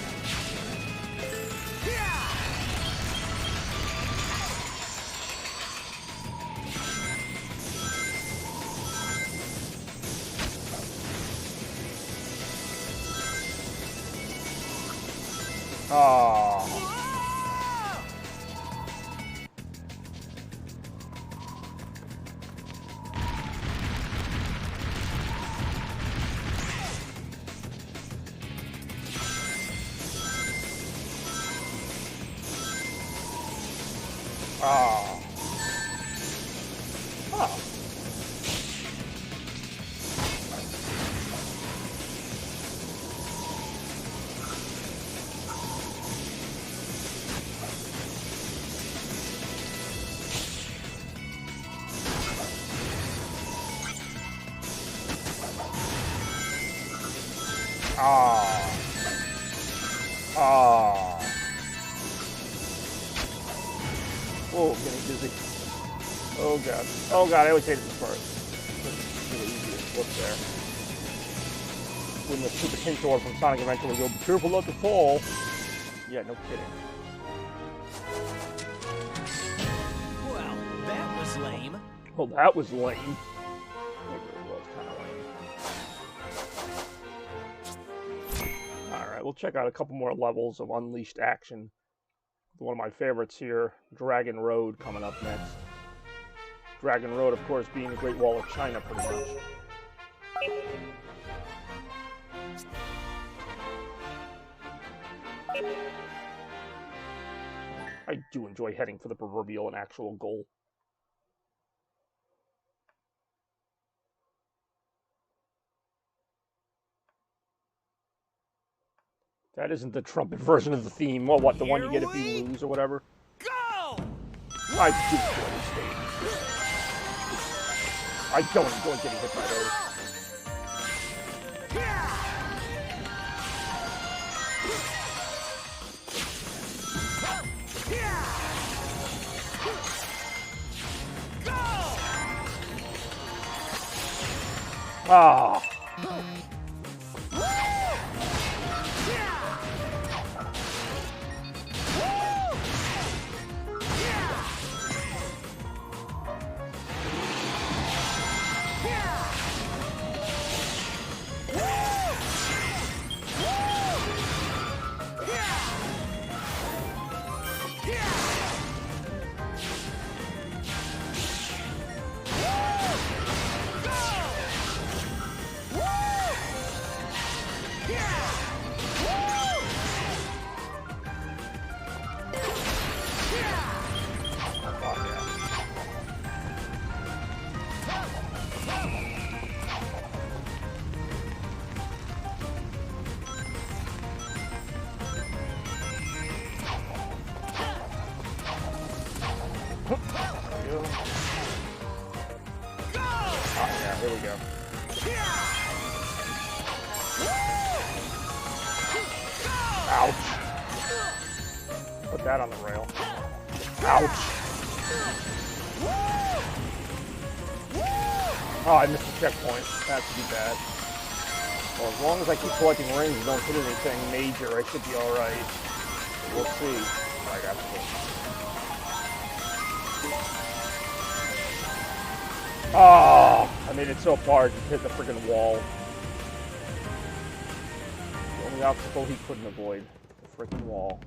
Ah. Huh. Ah. Ah. Whoa, getting dizzy. Oh god. Oh god, I always hated this part. It's really easy to flip there. When the Super Tintor from Sonic Adventure would go, be careful not to fall. Yeah, no kidding. Well, that was lame. Well, that was lame. It was kind of lame. Alright, we'll check out a couple more levels of Unleashed action. One of my favorites here, Dragon Road, coming up next. Dragon Road, of course, being the Great Wall of China, pretty much. I do enjoy heading for the proverbial and actual goal. That isn't the trumpet version of the theme. Well, what, the one you get if you lose or whatever? Go! I do enjoy this stage. I don't enjoy getting hit by those. Ah. Here we go. Ouch. Put that on the rail. Ouch. Oh, I missed the checkpoint. That's too bad. Well, as long as I keep collecting rings and don't hit anything major, I should be alright. We'll see. I got this. Oh, I made it so far to hit the freaking wall. The only obstacle he couldn't avoid, the freaking wall.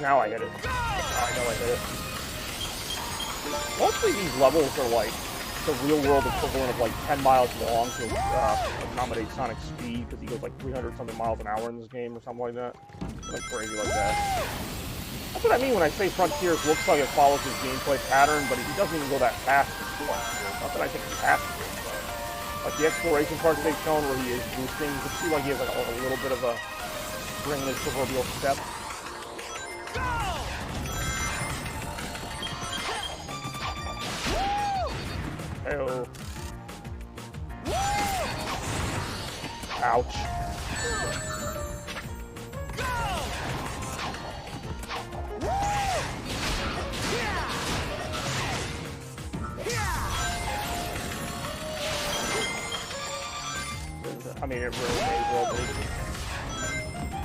Now I hit it. Oh, I know I hit it. Mostly these levels are like the real-world equivalent of like 10 miles long to accommodate Sonic's speed, because he goes like 300-something miles an hour in this game or something like that. Like crazy like that. That's what I mean when I say Frontiers looks like it follows his gameplay pattern, but he doesn't even go that fast in Frontiers. Not that I think he has to, but like the exploration parts they've shown where he is boosting, you can see like he has like a little bit of a spring in his proverbial step. Ew. Ouch. I mean, it really may as well be.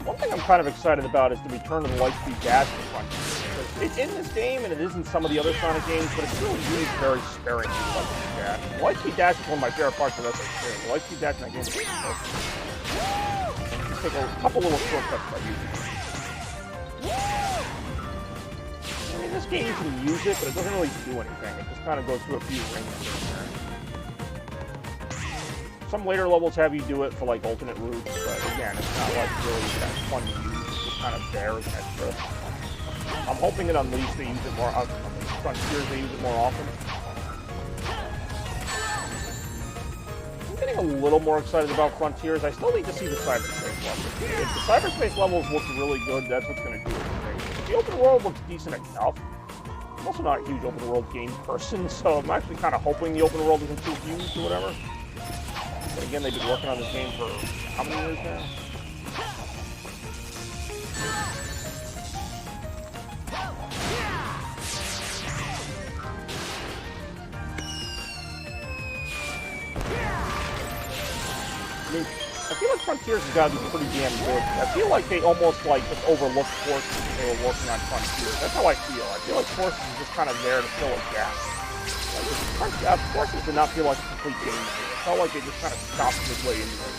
One thing I'm kind of excited about is the return of the Lightspeed Dash in Frontiers. It's in this game, and it is in some of the other Sonic games, but it's really used very sparingly, Lightspeed Dash. Lightspeed Dash is one of my favorite parts of the experience. Lightspeed Dash in that game is perfect. You take a couple little shortcuts by using it. I mean, this game you can use it, but it doesn't really do anything. It just kind of goes through a few rings in there. some later levels have you do it for like alternate routes, but again, it's not like really that fun to use. It's just kind of there as an extra. I'm hoping at Unleashed they use it more. Frontiers they use it more often. I'm getting a little more excited about Frontiers. I still need to see the cyberspace levels. If the cyberspace levels look really good, that's what's going to do it for me. If the open world looks decent enough. I'm also not a huge open world game person, so I'm actually kind of hoping the open world isn't too huge or whatever. But again, they've been working on this game for how many years now? I mean, I feel like Frontiers has got to be pretty damn good. I feel like they almost like just overlooked Forces when they were working on Frontiers. That's how I feel. I feel like Forces is just kind of there to fill a gap. Like, Forces did not feel like a complete game to me. It felt like they just kind of stopped midway into it.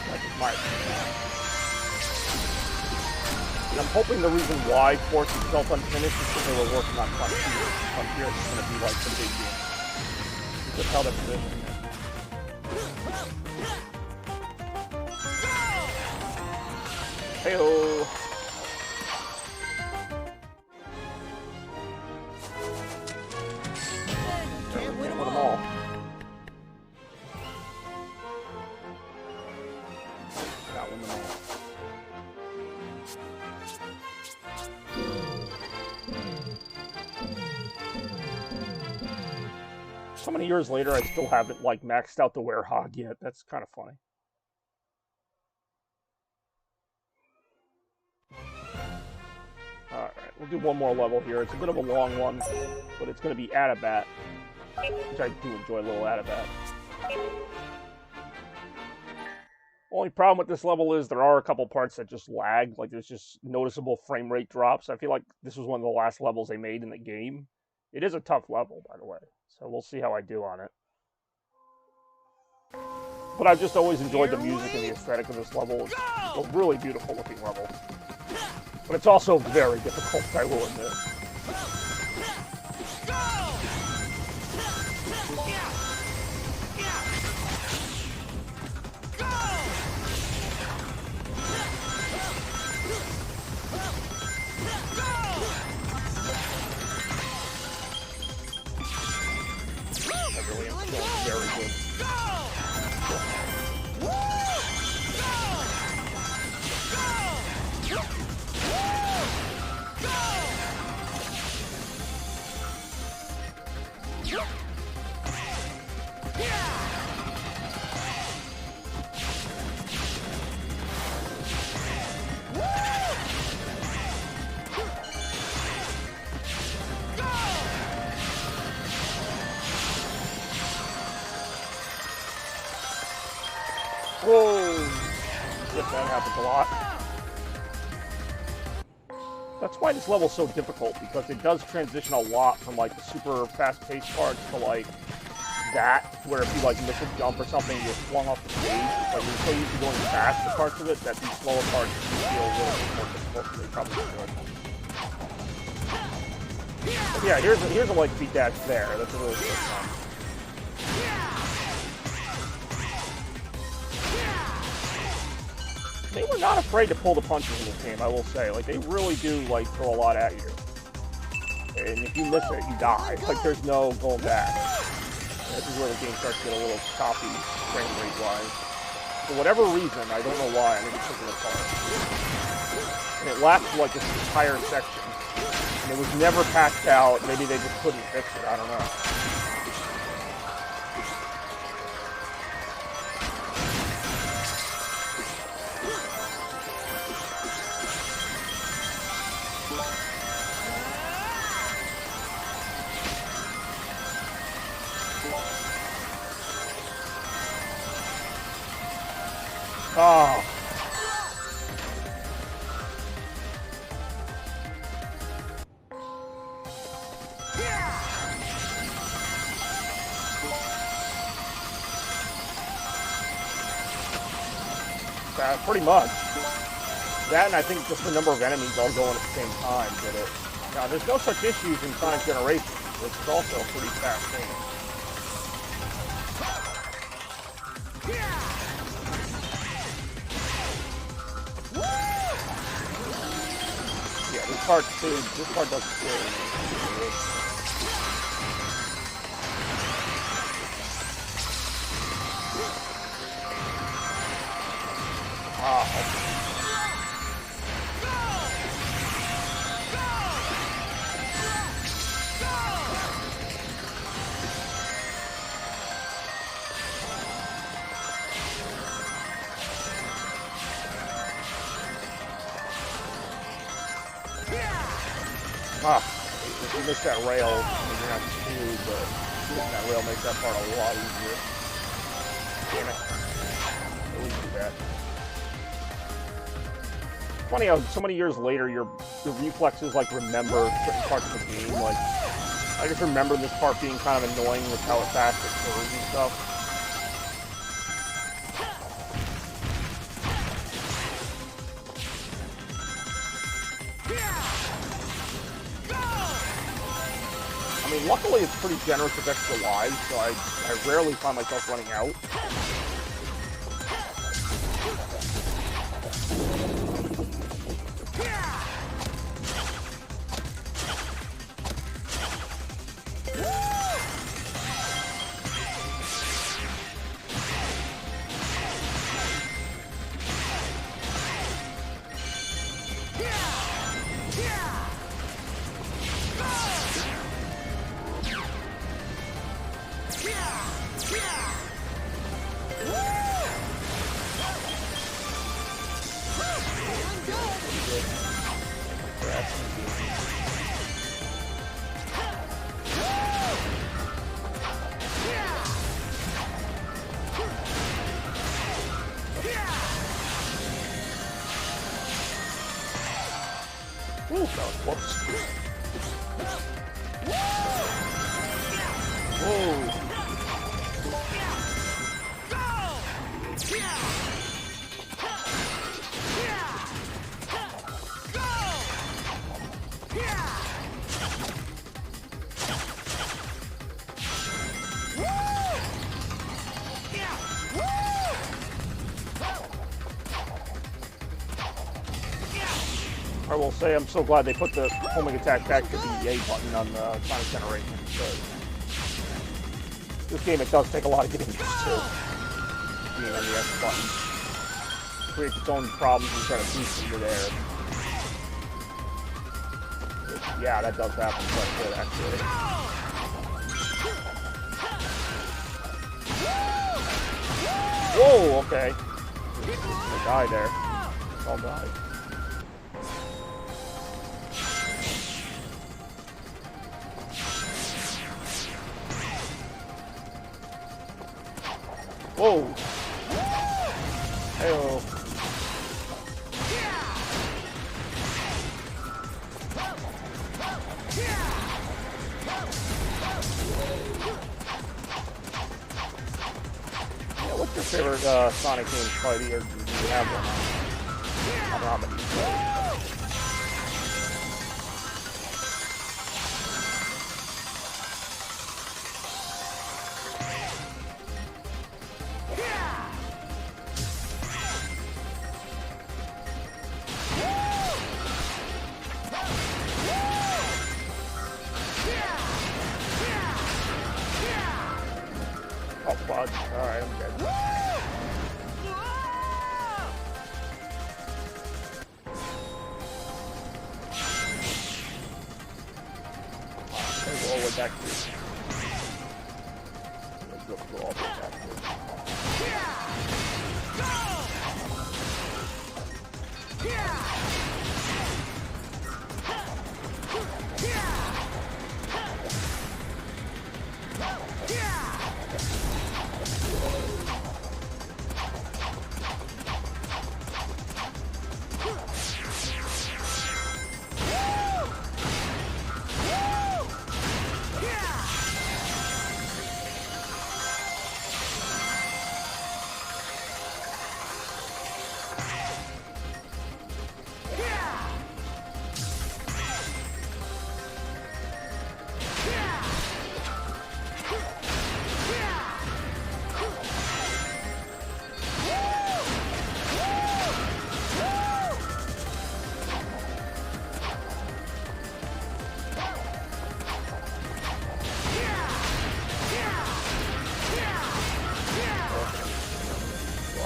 That's my opinion. And I'm hoping the reason why Forces felt unfinished is because they were working on Frontiers. Frontiers is going to be like the big game. Just how that's positioned. Hey-oh. Can't win them all. all. Not win them all. So many years later, I still haven't like maxed out the hedgehog yet. That's kind of funny. Alright, we'll do one more level here. It's a bit of a long one, but it's going to be Atabat, which I do enjoy a little Atabat. Only problem with this level is there are a couple parts that just lag. Like, there's just noticeable frame rate drops. I feel like this was one of the last levels they made in the game. It is a tough level, by the way, so we'll see how I do on it. But I've just always enjoyed the music and the aesthetic of this level. It's a really beautiful looking level. But it's also very difficult, I will admit. I really am feeling very good. Whoa! Yep, that happens a lot. That's why this level's so difficult, because it does transition a lot from like the super fast-paced parts to like that, where if you like miss a jump or something, you're flung off the stage. Like you're so used to going fast the parts of it that these slower parts feel a little bit more difficult than they probably should. But yeah, here's a like beat dash there. That's a really good one. They were not afraid to pull the punches in this game, I will say. Like, they really do, like, throw a lot at you. And if you miss it, you die. Like, there's no going back. And this is where the game starts to get a little choppy, frame rate-wise. For whatever reason, I don't know why, I think it's because of the color. And it lasts, like, this entire section. And it was never patched out. Maybe they just couldn't fix it, I don't know. Oh. Pretty much. That, and I think just the number of enemies all going at the same time did it. Now, there's no such issues in Sonic Generations, which is also a pretty fast game. Yeah, this part doesn't scare me. If you miss that rail, I mean, you're not screwed, but missing that rail makes that part a lot easier. Damn it. At least do that. Funny how so many years later your reflexes like remember certain parts of the game. Like I just remember this part being kind of annoying with how fast it curves and stuff. I mean, luckily it's pretty generous with extra lives, so I rarely find myself running out. Ooh, that was close. Whoa. I will say I'm so glad they put the homing attack back to the A button on the Sonic Generation. This game, it does take a lot of getting used to being on the X button. It creates its own problems and try to boost into there. Yeah, that does happen quite a bit, actually. Whoa, okay. They died there. They all died. Whoa! Hey-oh. Yeah, what's your favorite Sonic game, Spidey, or do you have one? I don't know how many you play. Oh, fudge. Alright, I'm dead. Okay, go all the way back to you. Go all the way back to you.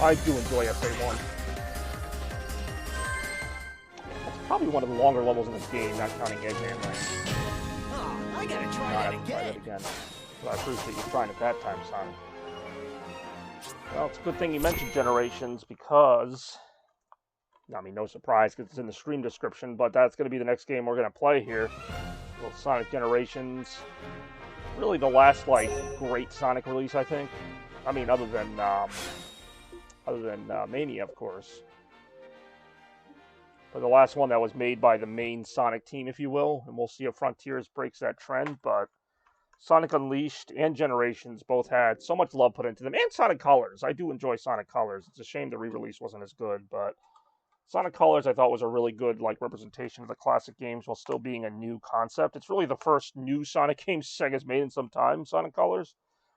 I do enjoy SA1. That's probably one of the longer levels in this game, not counting Eggman Land. Oh, I gotta try Not that have to try that again. again. So I appreciate you trying it that time, Sonic. Well, it's a good thing you mentioned Generations because, I mean, no surprise because it's in the stream description, but that's going to be the next game we're going to play here. Well, Sonic Generations. Really the last, like, great Sonic release, I think. I mean, other than Mania, of course. But the last one that was made by the main Sonic team, if you will. And we'll see if Frontiers breaks that trend, but Sonic Unleashed and Generations both had so much love put into them. And Sonic Colors. I do enjoy Sonic Colors. It's a shame the re-release wasn't as good, but Sonic Colors I thought was a really good like representation of the classic games while still being a new concept. It's really the first new Sonic game Sega's made in some time, Sonic Colors.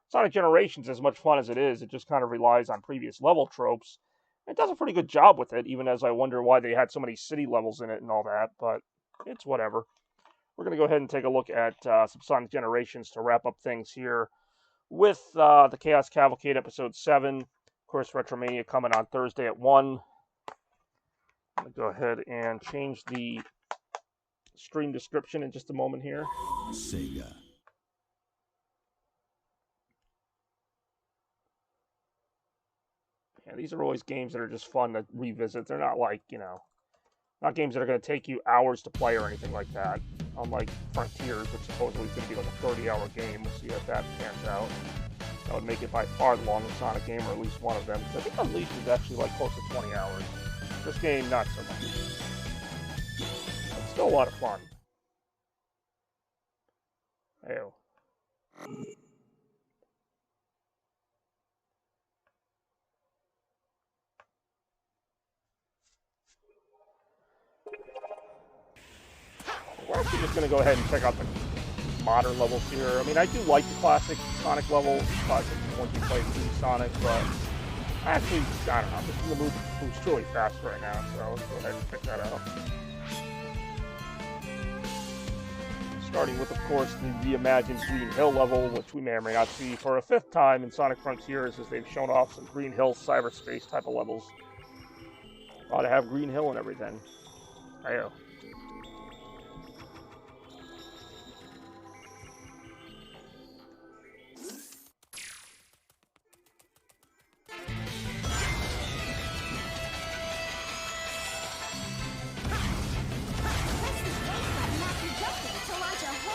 Sonic Generations, as much fun as it is, it just kind of relies on previous level tropes. It does a pretty good job with it, even as I wonder why they had so many city levels in it and all that, but it's whatever. We're going to go ahead and take a look at some Sonic Generations to wrap up things here with the Chaos Cavalcade Episode 7. Of course, Retromania coming on Thursday at 1. I'm going to go ahead and change the stream description in just a moment here. Sega. Yeah, these are always games that are just fun to revisit. They're not like, not games that are going to take you hours to play or anything like that. Unlike Frontiers, which supposedly is going to be like a 30-hour game. We'll see if that pans out. That would make it by far the longest Sonic game, or at least one of them. I think Unleashed is actually like close to 20 hours. This game, not so much. But still a lot of fun. Ew. We're actually just going to go ahead and check out the modern levels here. I mean, I do like the classic Sonic levels, classic once you play through Sonic, but I don't know, I'm just in the mood to boost really fast right now, so let's go ahead and check that out. Starting with, of course, the reimagined Green Hill level, which we may or may not see for a 5th time in Sonic Frontiers, as they've shown off some Green Hill cyberspace type of levels. Ought to have Green Hill and everything. Ayo.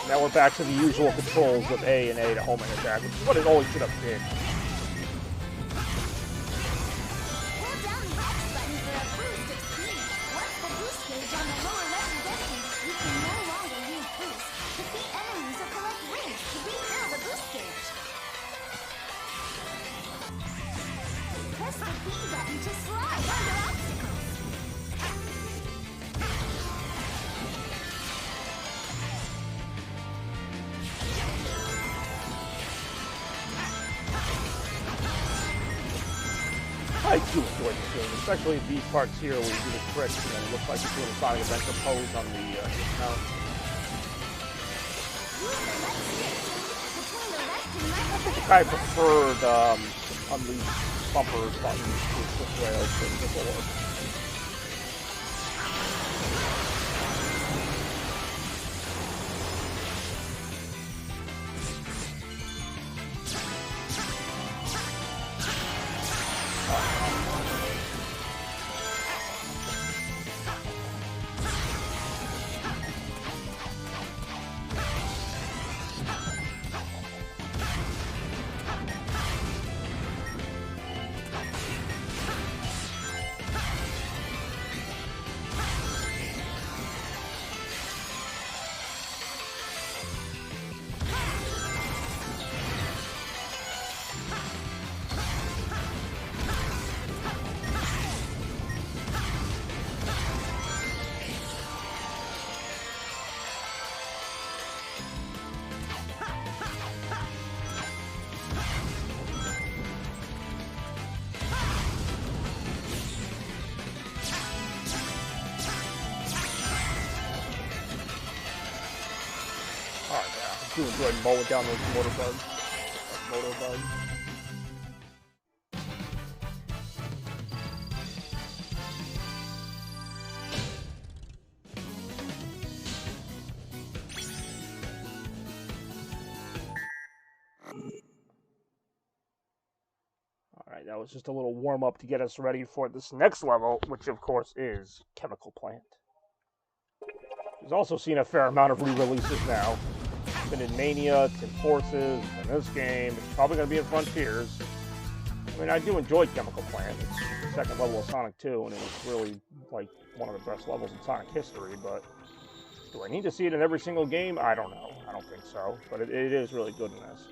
Now we're back to the usual controls of A and A to homing attack, which is what it always should have been. Hold down the X button for a boost of speed. Once the boost gauge on the lower left is empty, you can no longer use boost. Defeat enemies or collect rings to refill the boost gauge. Press the B button to slide under obstacles. I do enjoy this game, especially these parts here where you do the tricks and it looks like you're doing a Sonic Adventure pose on the dismount. Use the left stick between the left and right I think I preferred Unleashed bumper buttons to this way as before. I do enjoy mowing down those motor bugs. Motor bugs. know, it's just a little warm up to get us ready for this next level, which of course is Chemical Plant. We've also seen a fair amount of re-releases now. It's been in Mania, it's in Forces, it's in this game, it's probably going to be in Frontiers. I mean, I do enjoy Chemical Plant. It's the second level of Sonic 2, and it was really, like, one of the best levels in Sonic history, but do I need to see it in every single game? I don't know. I don't think so, but it is really good in this.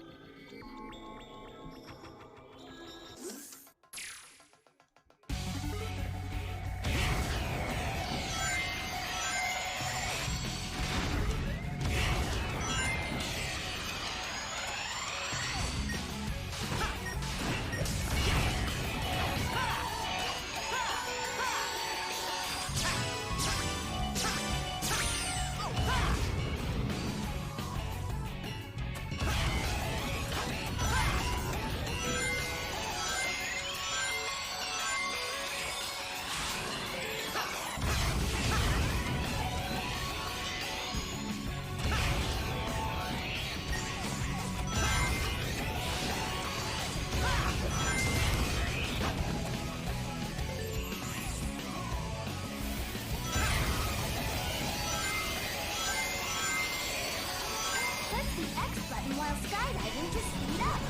Press the X button while skydiving to speed up.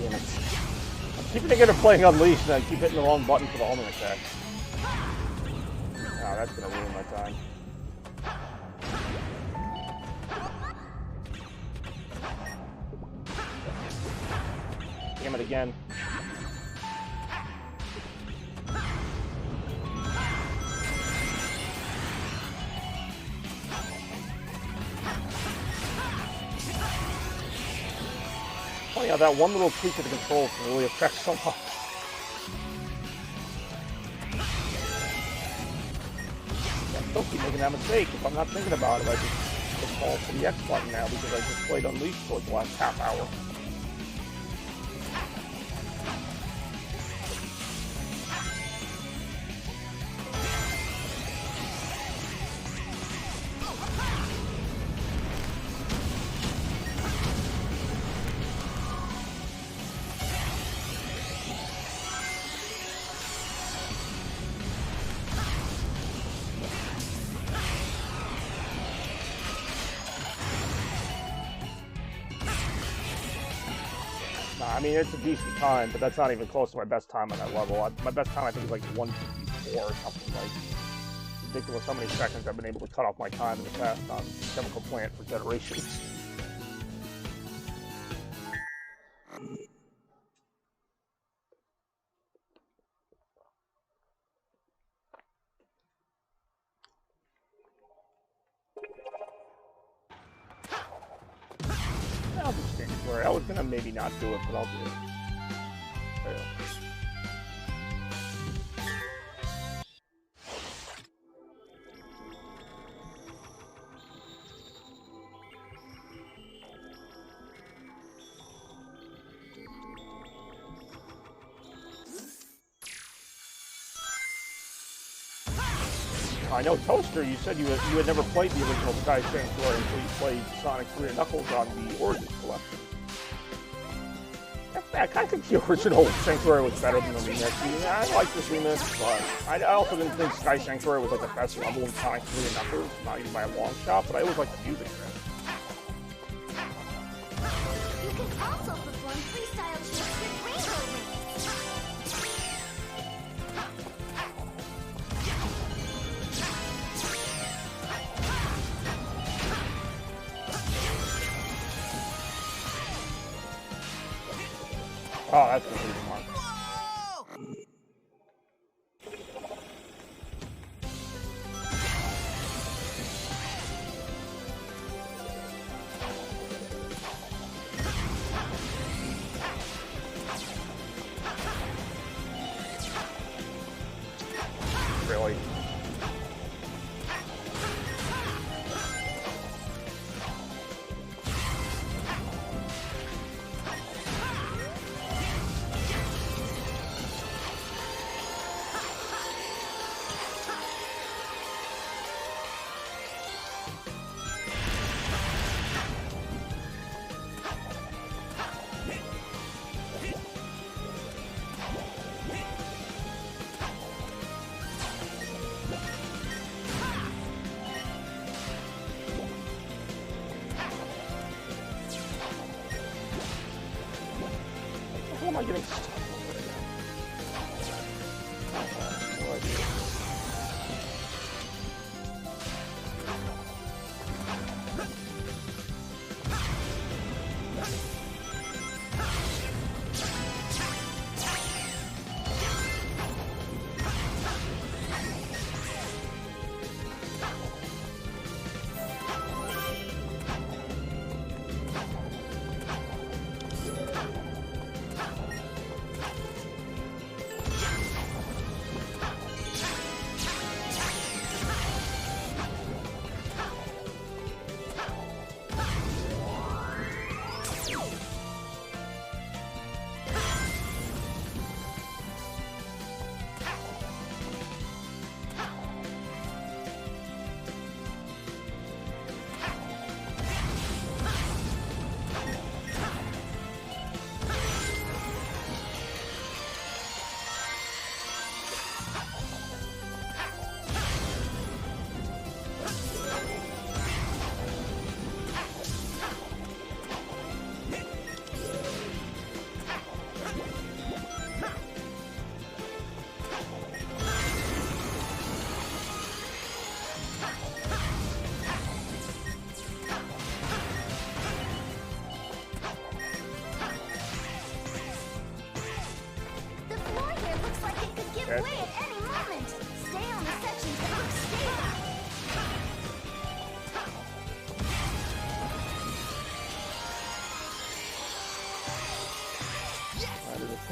Damn it. I'm keeping thinking of playing Unleashed, and I keep hitting the wrong button for the homing attack. Oh, that's gonna ruin my time. Damn it again. Oh yeah, that one little tweak of the controls can really affect so much. I still keep making that mistake. If I'm not thinking about it, I just fall for the X button now because I just played Unleashed for like the last half hour. I mean, it's a decent time, but that's not even close to my best time on that level. My best time, I think, is like 154 or something. Like, ridiculous how many seconds I've been able to cut off my time in the past on Chemical Plant for generations. I'll just change where I was gonna maybe not do it, but I'll do it. There. I know, Toaster, you said you had never played the original Sky Sanctuary until you played Sonic 3 and Knuckles on the Origins collection. I kind of think the original Sanctuary was better than the remix. I like this remix, but I also didn't think Sky Sanctuary was like the best level in Sonic 3 and Knuckles, not even by a long shot, but I always liked the music there. You can also perform freestyle tricks with rainbow rings. Oh, that's gonna be fun. Really?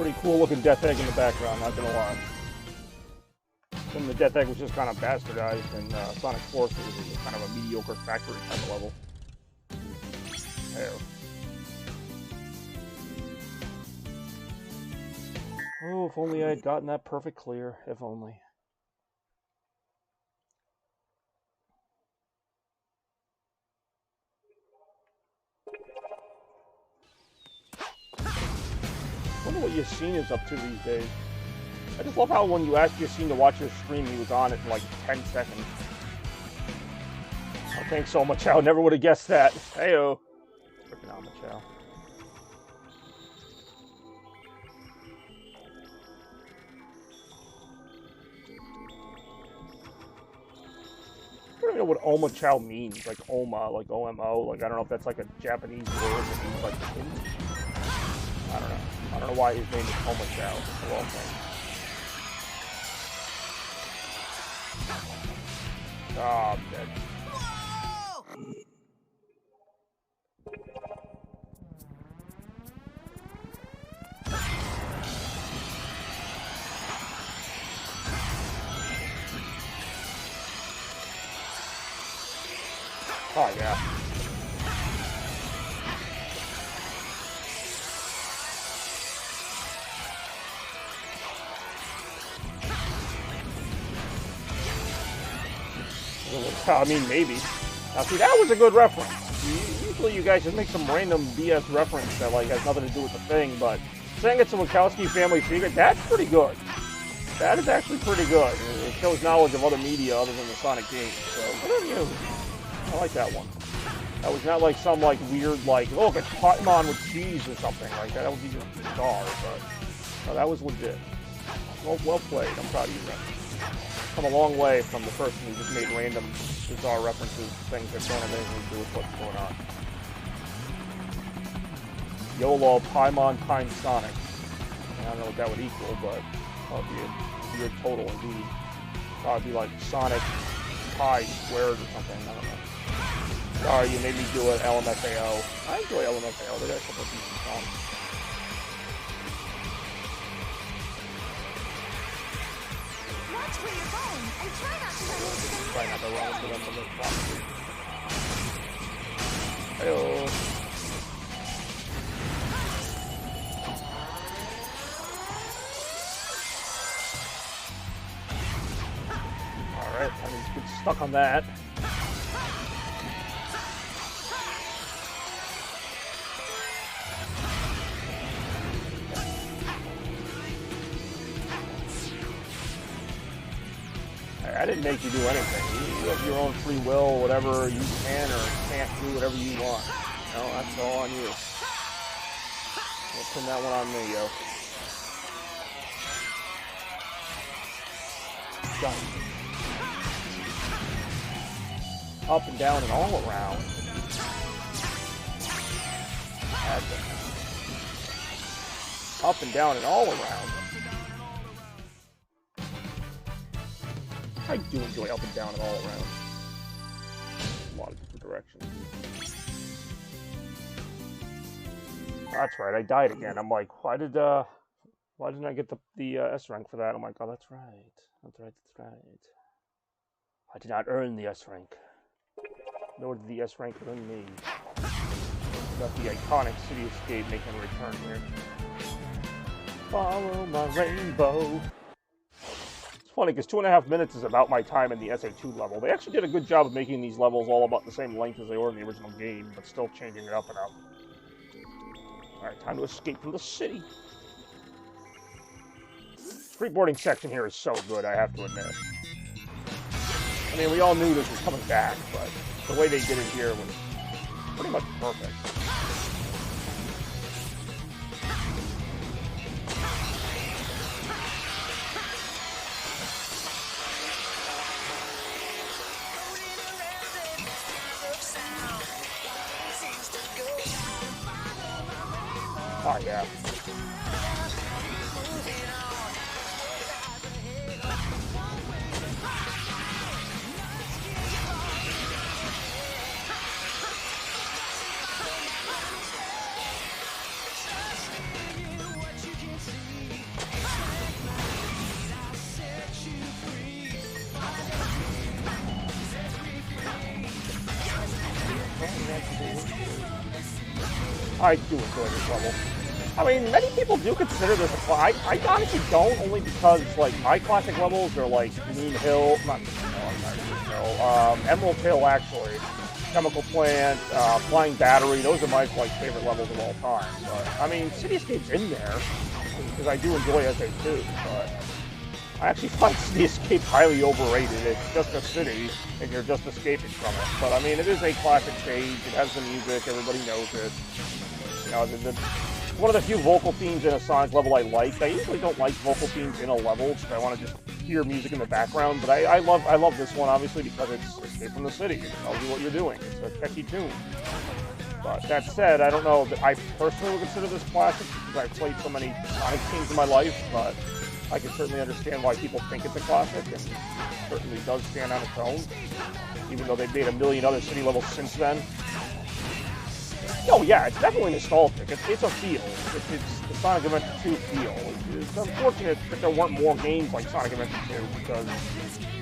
Pretty cool looking Death Egg in the background, not gonna lie. When the Death Egg was just kind of bastardized in Sonic Forces, it was kind of a mediocre factory type of level. There. Oh, if only I had gotten that perfect clear. If only. I wonder what Yassine is up to these days. I just love how when you ask Yassine to watch your stream, he was on it in like 10 seconds. Oh, thanks so much, Chow. Never would have guessed that. Heyo. Freaking on the Chow. I don't even know what Oma Chow means. Like Oma, like O-M-O. Like I don't know if that's like a Japanese word that means like kin. I don't know. I don't know why his name is Oma Chow. It's a long thing. Ah, I'm dead. Oh, yeah. I mean, maybe. Now, see, that was a good reference. Usually you guys just make some random BS reference that, like, has nothing to do with the thing, but saying it's a Wachowski family secret, that's pretty good. That is actually pretty good. It shows knowledge of other media other than the Sonic games, so good on you. I like that one. That was not like some, like, weird, like, look, it's Paimon with cheese or something like that. That would be just bizarre, but no, that was legit. Well played. I'm proud of you, man. Come a long way from the person who just made random bizarre references to things that don't have anything to do with what's going on. YOLO, Paimon times Sonic. I don't know what that would equal, but that would be a weird total indeed. That would be like Sonic pi squared or something. I don't know. Sorry, you made me do an LMFAO. I enjoy LMFAO. They got a couple of decent songs. Watch where you're going and try not to run into them. Try not to run into them from this property. Hey-oh. Alright, I mean, get stuck on that. I didn't make you do anything. You have your own free will, whatever you can or can't do, whatever you want. No, that's all on you. We'll pin that one on me, yo. Done. Up and down and all around. That's it. Up and down and all around. I do enjoy up and down and all around. A lot of different directions. That's right, I died again. I'm like, why didn't I get the S rank for that? I'm like, oh, that's right. That's right. I did not earn the S rank. Nor did the S rank earn me. Got the iconic City Escape making a return here. Follow my rainbow. It's funny because 2.5 minutes is about my time in the SA2 level. They actually did a good job of making these levels all about the same length as they were in the original game, but still changing it up enough. Alright, time to escape from the city. Streetboarding section here is so good, I have to admit. I mean, we all knew this was coming back, but the way they did it here was pretty much perfect. Oh, yeah. I do enjoy this level. I mean, many people do consider this a classic. I honestly don't, only because, like, my classic levels are, like, Moon Hill, not Moon Hill, I'm sorry, Moon Hill, Emerald Hill, actually, Chemical Plant, Flying Battery, those are my, like, favorite levels of all time. But, I mean, Cityscape's in there, because I do enjoy SA2, but I actually find Cityscape highly overrated. It's just a city, and you're just escaping from it. But, I mean, it is a classic stage, it has the music, everybody knows it. You know, one of the few vocal themes in a Sonic level I like. I usually don't like vocal themes in a level because I want to just hear music in the background, but I love this one, obviously, because it's Escape from the City. It tells you what you're doing. It's a catchy tune. But that said, I don't know that I personally would consider this classic because I've played so many Sonic games in my life, but I can certainly understand why people think it's a classic, and it certainly does stand on its own, even though they've made a million other city levels since then. Oh yeah, it's definitely nostalgic. It's a feel. It's the Sonic Adventure 2 feel. It's unfortunate that there weren't more games like Sonic Adventure 2, because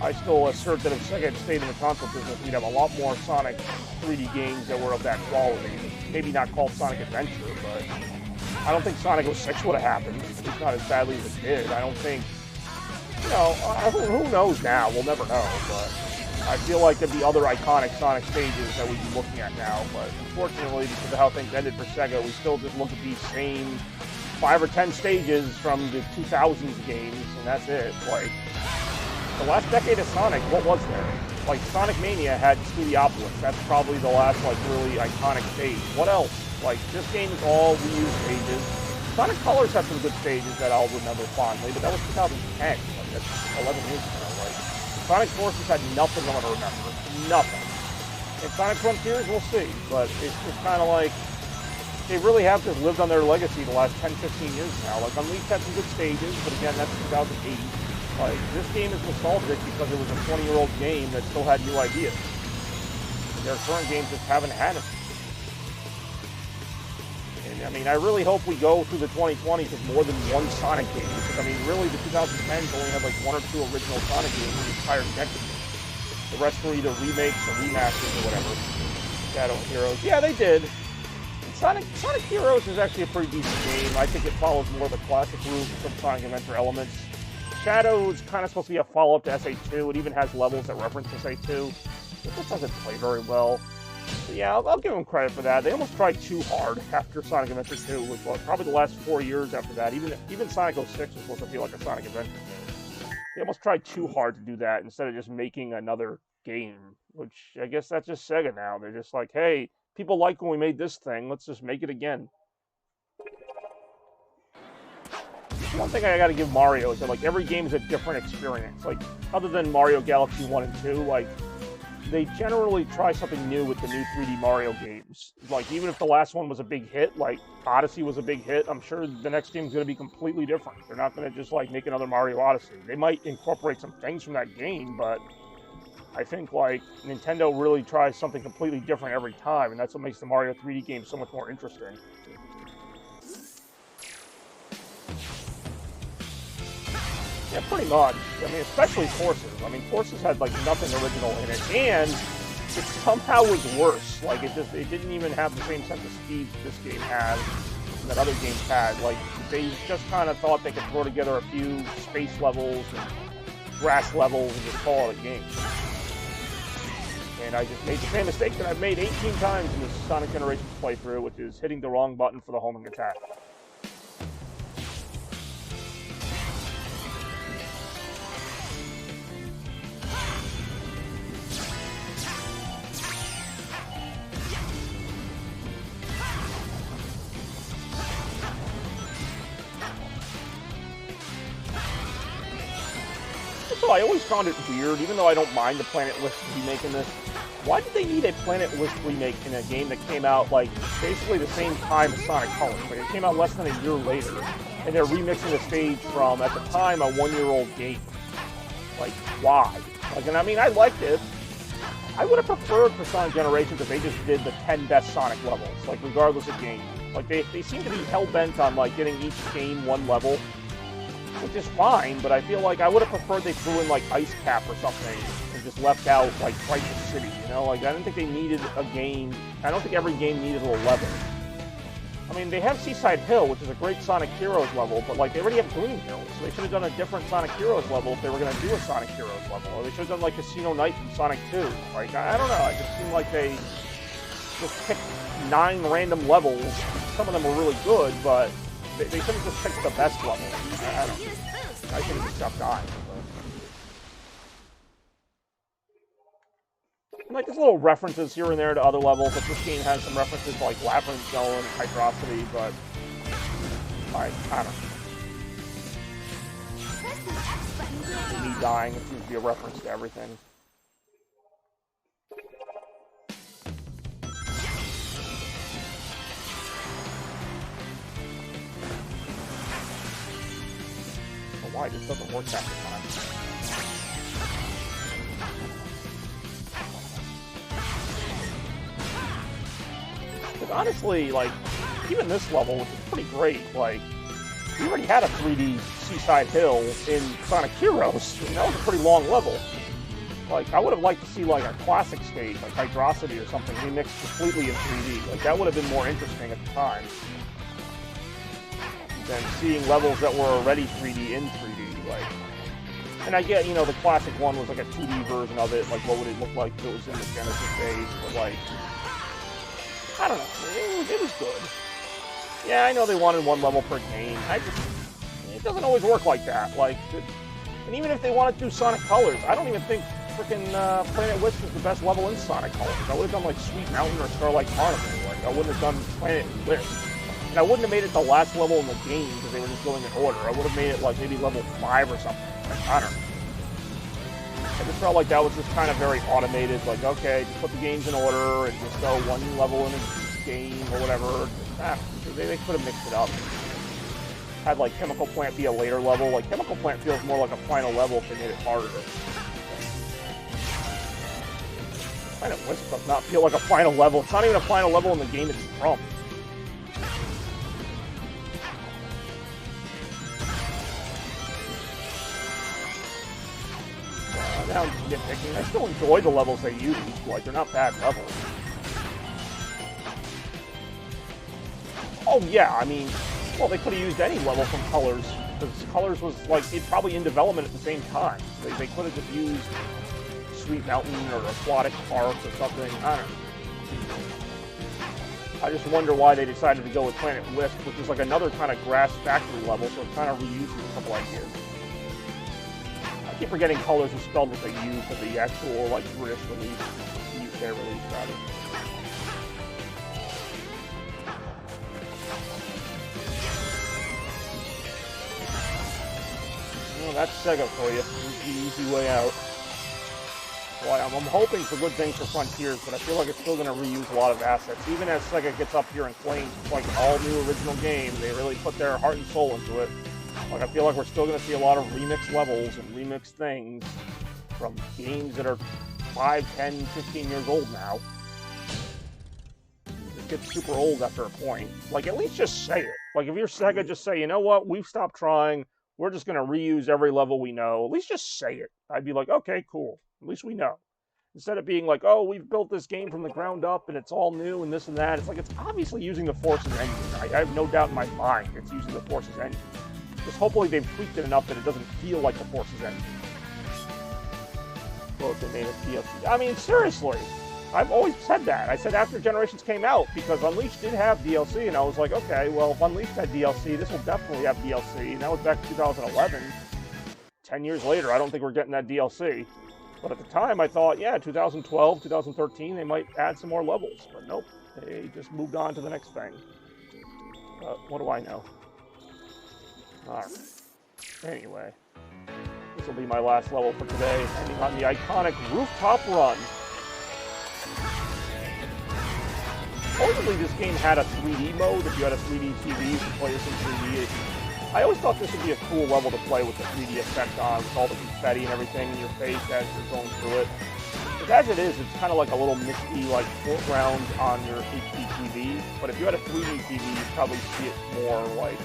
I still assert that if Sega had stayed in the console business, we'd have a lot more Sonic 3D games that were of that quality. Maybe not called Sonic Adventure, but I don't think Sonic 06 would have happened. At least not as badly as it did. I don't think, you know, who knows now? We'll never know, but I feel like there'd be other iconic Sonic stages that we'd be looking at now, but unfortunately, because of how things ended for Sega, we still just look at these same 5 or 10 stages from the 2000s games, and that's it. Like, the last decade of Sonic, what was there? Like, Sonic Mania had Studiopolis. That's probably the last, like, really iconic stage. What else? Like, this game is all reused stages. Sonic Colors had some good stages that I'll remember fondly, but that was 2010. Like, that's 11 years ago. Sonic Forces had nothing I want to remember. Nothing. And Sonic Frontiers, we'll see. But it's just kind of like, they really have just lived on their legacy the last 10, 15 years now. Like, Unleashed had some good stages, but again, that's 2008. Like, this game is nostalgic because it was a 20-year-old game that still had new ideas. Their current games just haven't had it. And, I mean, I really hope we go through the 2020s with more than one Sonic game. Because, I mean, really, the 2010s only had like 1 or 2 original Sonic games in the entire decade. The rest were either remakes or remasters or whatever. Shadow Heroes. Yeah, they did. And Sonic Heroes is actually a pretty decent game. I think it follows more of the classic route with some Sonic Adventure elements. Shadow is kind of supposed to be a follow-up to SA2. It even has levels that reference SA2. It just doesn't play very well. So yeah, I'll give them credit for that. They almost tried too hard after Sonic Adventure 2, which was probably the last 4 years after that. Even Sonic 06 was supposed to feel like a Sonic Adventure game. They almost tried too hard to do that instead of just making another game, which I guess that's just Sega now. They're just like, hey, people like when we made this thing, let's just make it again. One thing I gotta give Mario is that, like, every game is a different experience. Like, other than Mario Galaxy 1 and 2, like, they generally try something new with the new 3D Mario games. Like, even if the last one was a big hit, like Odyssey was a big hit, I'm sure the next game's going to be completely different. They're not going to just, like, make another Mario Odyssey. They might incorporate some things from that game, but I think, like, Nintendo really tries something completely different every time, and that's what makes the Mario 3D game so much more interesting. Yeah, pretty much. I mean, especially Forces. I mean, Forces had, like, nothing original in it, and it somehow was worse. Like, it didn't even have the same sense of speed this game has that other games had. Like, they just kind of thought they could throw together a few space levels and grass levels and just call it a game. And I just made the same mistake that I've made 18 times in this Sonic Generations playthrough, which is hitting the wrong button for the homing attack. So I always found it weird, even though I don't mind the Planet List remake in this. Why did they need a Planet List remake in a game that came out, like, basically the same time as Sonic Colors? Like, it came out less than a year later, and they're remixing the stage from, at the time, a 1-year-old game. Like, why? Like, and I mean, I liked it. I would have preferred for Sonic Generations if they just did the 10 best Sonic levels, like, regardless of game. Like, they seem to be hell-bent on, like, getting each game one level, which is fine, but I feel like I would have preferred they threw in, like, Ice Cap or something and just left out, like, Crisis City, you know? Like, I didn't think they needed a game. I don't think every game needed a level. I mean, they have Seaside Hill, which is a great Sonic Heroes level, but like they already have Green Hill, so they should have done a different Sonic Heroes level if they were going to do a Sonic Heroes level, or they should have done like Casino Night from Sonic 2. Like, I don't know, it just seemed like they just picked 9 random levels. Some of them were really good, but they should have just picked the best level. I don't know. I should have just stopped dying. Like, there's little references here and there to other levels. Like, this game has some references to, like, Labyrinth Zone and Hydrocity, but I don't know. Me dying, it seems to be a reference to everything. So why this doesn't work half the time? Honestly, like, even this level, which is pretty great, like, we already had a 3D Seaside Hill in Sonic Heroes, and that was a pretty long level. Like, I would have liked to see, like, a classic stage, like Hydrocity or something, remixed completely in 3D. Like, that would have been more interesting at the time than seeing levels that were already 3D in 3D, like. And I get, you know, the classic one was like a 2D version of it, like, what would it look like if it was in the Genesis days, but, like, I don't know. It was good. Yeah, I know they wanted 1 level per game. It doesn't always work like that. Like, and even if they wanted to do Sonic Colors, I don't even think freaking Planet Wisp is the best level in Sonic Colors. I would have done like Sweet Mountain or Starlight Carnival. Like, I wouldn't have done Planet Wisp. And I wouldn't have made it the last level in the game because they were just going in order. I would have made it like maybe level 5 or something. Like, I don't know. I just felt like that was just kind of very automated, like, okay, just put the games in order and just go 1 level in a game or whatever. They could have mixed it up. Had, like, Chemical Plant be a later level. Like, Chemical Plant feels more like a final level if they made it harder. Planet Wisp does not feel like a final level. It's not even a final level in the game it's from. Now I'm nitpicking. I still enjoy the levels they use. Like, they're not bad levels. Oh, yeah, I mean, well, they could have used any level from Colors. Because Colors was, like, it probably in development at the same time. They could have just used Sweet Mountain or Aquatic Park or something. I don't know. I just wonder why they decided to go with Planet Wisp, which is like another kind of grass factory level, so it kind of reuses a couple ideas. I keep forgetting Colors is spelled with a U for the actual, like, British release, the UK release, rather. Well, that's Sega for you. It's the easy way out. Well, I'm hoping for good things for Frontiers, but I feel like it's still going to reuse a lot of assets. Even as Sega gets up here in flames, it's like an all-new original game. They really put their heart and soul into it. Like, I feel like we're still going to see a lot of remixed levels and remixed things from games that are 5, 10, 15 years old now. It gets super old after a point. Like, at least just say it. Like, if you're Sega, just say, you know what, we've stopped trying. We're just going to reuse every level we know. At least just say it. I'd be like, okay, cool. At least we know. Instead of being like, oh, we've built this game from the ground up and it's all new and this and that. It's like, it's obviously using the Forces engine. I have no doubt in my mind it's using the Forces engine. Just hopefully they've tweaked it enough that it doesn't feel like the Forces engine. Well, if they made it DLC. I mean, seriously. I've always said that. I said after Generations came out, because Unleashed did have DLC, and I was like, okay, well, if Unleashed had DLC, this will definitely have DLC. And that was back in 2011. 10 years later, I don't think we're getting that DLC. But at the time, I thought, yeah, 2012, 2013, they might add some more levels. But nope, they just moved on to the next thing. What do I know? Alright. Anyway. This will be my last level for today, ending on the iconic Rooftop Run. Supposedly this game had a 3D mode. If you had a 3D TV, you could play this in 3D. I always thought this would be a cool level to play with the 3D effect on, with all the confetti and everything in your face as you're going through it. But as it is, it's kind of like a little misty, like, foreground on your HD TV. But if you had a 3D TV, you'd probably see it more, like,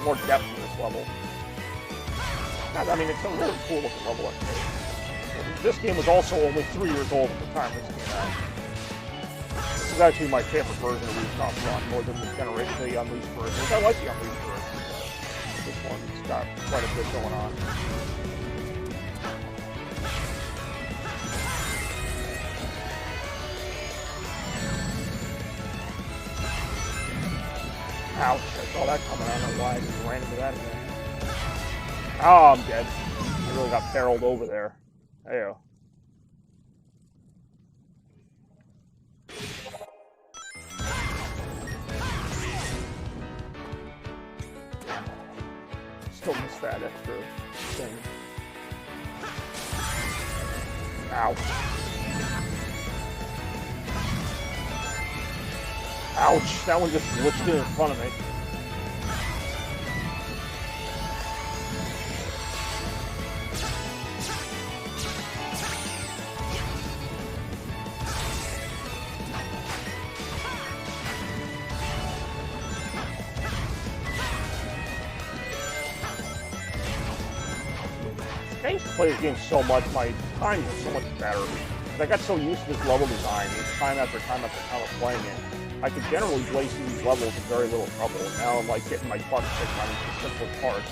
more depth in this level. I mean, it's a really cool looking level. This game was also only 3 years old at the time this came out. is actually my favorite version of Recon Run, more than the Unleashed version. I like the Unleashed version, but this one's got quite a bit going on. Ouch, I saw that coming. I don't know why I just ran into that again. Oh, I'm dead. I really got barreled over there. There you go. Still missed that extra thing. Ouch. Ouch, that one just glitched in front of me. I used to play this game so much, my time was so much better. I got so used to this level design, time after time after time of playing it. I could generally blaze through these levels with very little trouble. Now I'm like getting my butt kicked on the simple parts.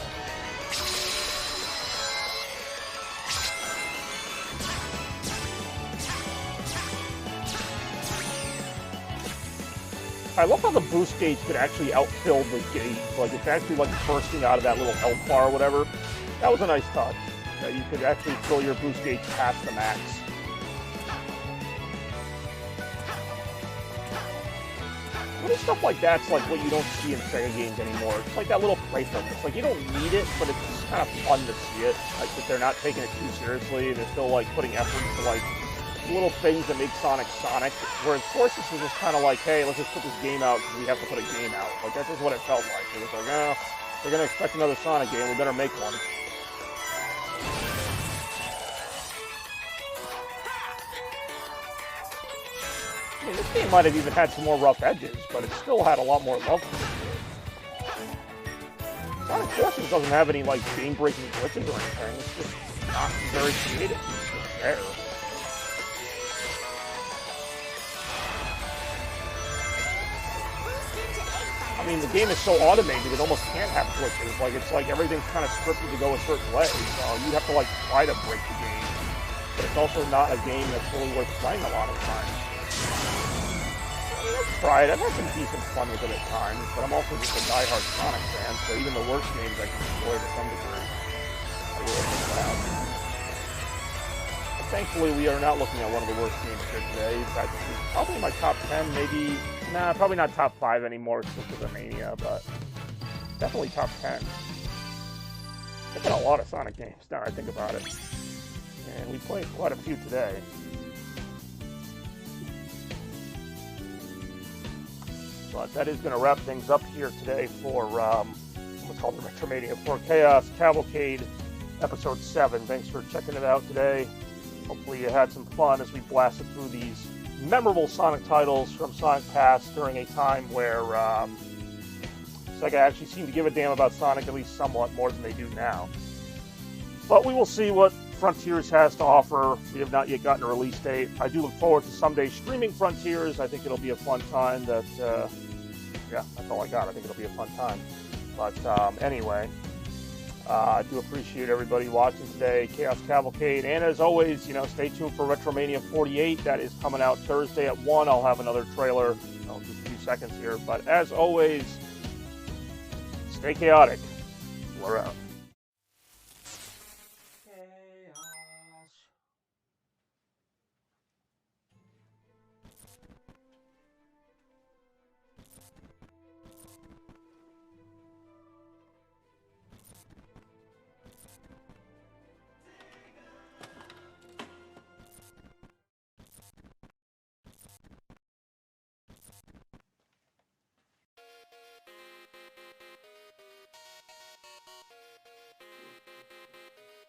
I love how the boost gauge could actually outfill the gauge. Like it's actually like bursting out of that little health bar or whatever. That was a nice touch. That you could actually fill your boost gauge past the max. Little stuff like that's like what you don't see in Sega games anymore. It's like that little playfulness. Like you don't need it, but it's just kind of fun to see it. Like that they're not taking it too seriously. They're still like putting effort into like little things that make Sonic Sonic. Whereas Forces was just kind of like, hey, let's just put this game out because we have to put a game out. Like that's just what it felt like. It was like, oh, they're gonna expect another Sonic game. We better make one. I mean, this game might have even had some more rough edges, but it still had a lot more love to it. Sonic Forces doesn't have any, like, game-breaking glitches or anything. It's just not very creative. It's just there. I mean, the game is so automated, it almost can't have glitches. Like, it's like everything's kind of scripted to go a certain way. So you'd have to, like, try to break the game. But it's also not a game that's really worth playing a lot of the time. I've tried. I've had some decent fun with it at times, but I'm also just a diehard Sonic fan, so even the worst games I can enjoy to some degree. I really think that. But thankfully, we are not looking at one of the worst games here today. That's probably my top 10, maybe. Nah, probably not top 5 anymore, just because of Mania, but definitely top 10. There's been a lot of Sonic games now I think about it. And we played quite a few today. But that is going to wrap things up here today for what's called the Retromania, for Chaos Cavalcade Episode 7. Thanks for checking it out today. Hopefully you had some fun as we blasted through these memorable Sonic titles from Sonic Past during a time where Sega actually seemed to give a damn about Sonic, at least somewhat more than they do now. But we will see what Frontiers has to offer. We have not yet gotten a release date. I do look forward to someday streaming Frontiers. I think it'll be a fun time. Yeah, that's all I got. I think it'll be a fun time. But anyway, I do appreciate everybody watching today. Chaos Cavalcade. And as always, stay tuned for Retromania 48. That is coming out Thursday at 1. I'll have another trailer. Just a few seconds here. But as always, stay chaotic. We're out.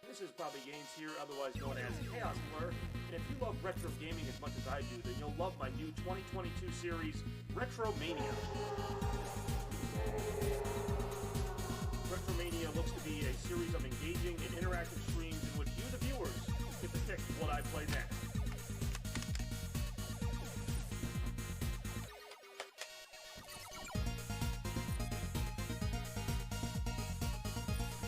This is Bobby Gaines here, otherwise known as Chaos Blur, and if you love retro gaming as much as I do, then you'll love my new 2022 series, Retromania. Retromania looks to be a series of engaging and interactive streams in which you, the viewers, get to pick what I play next.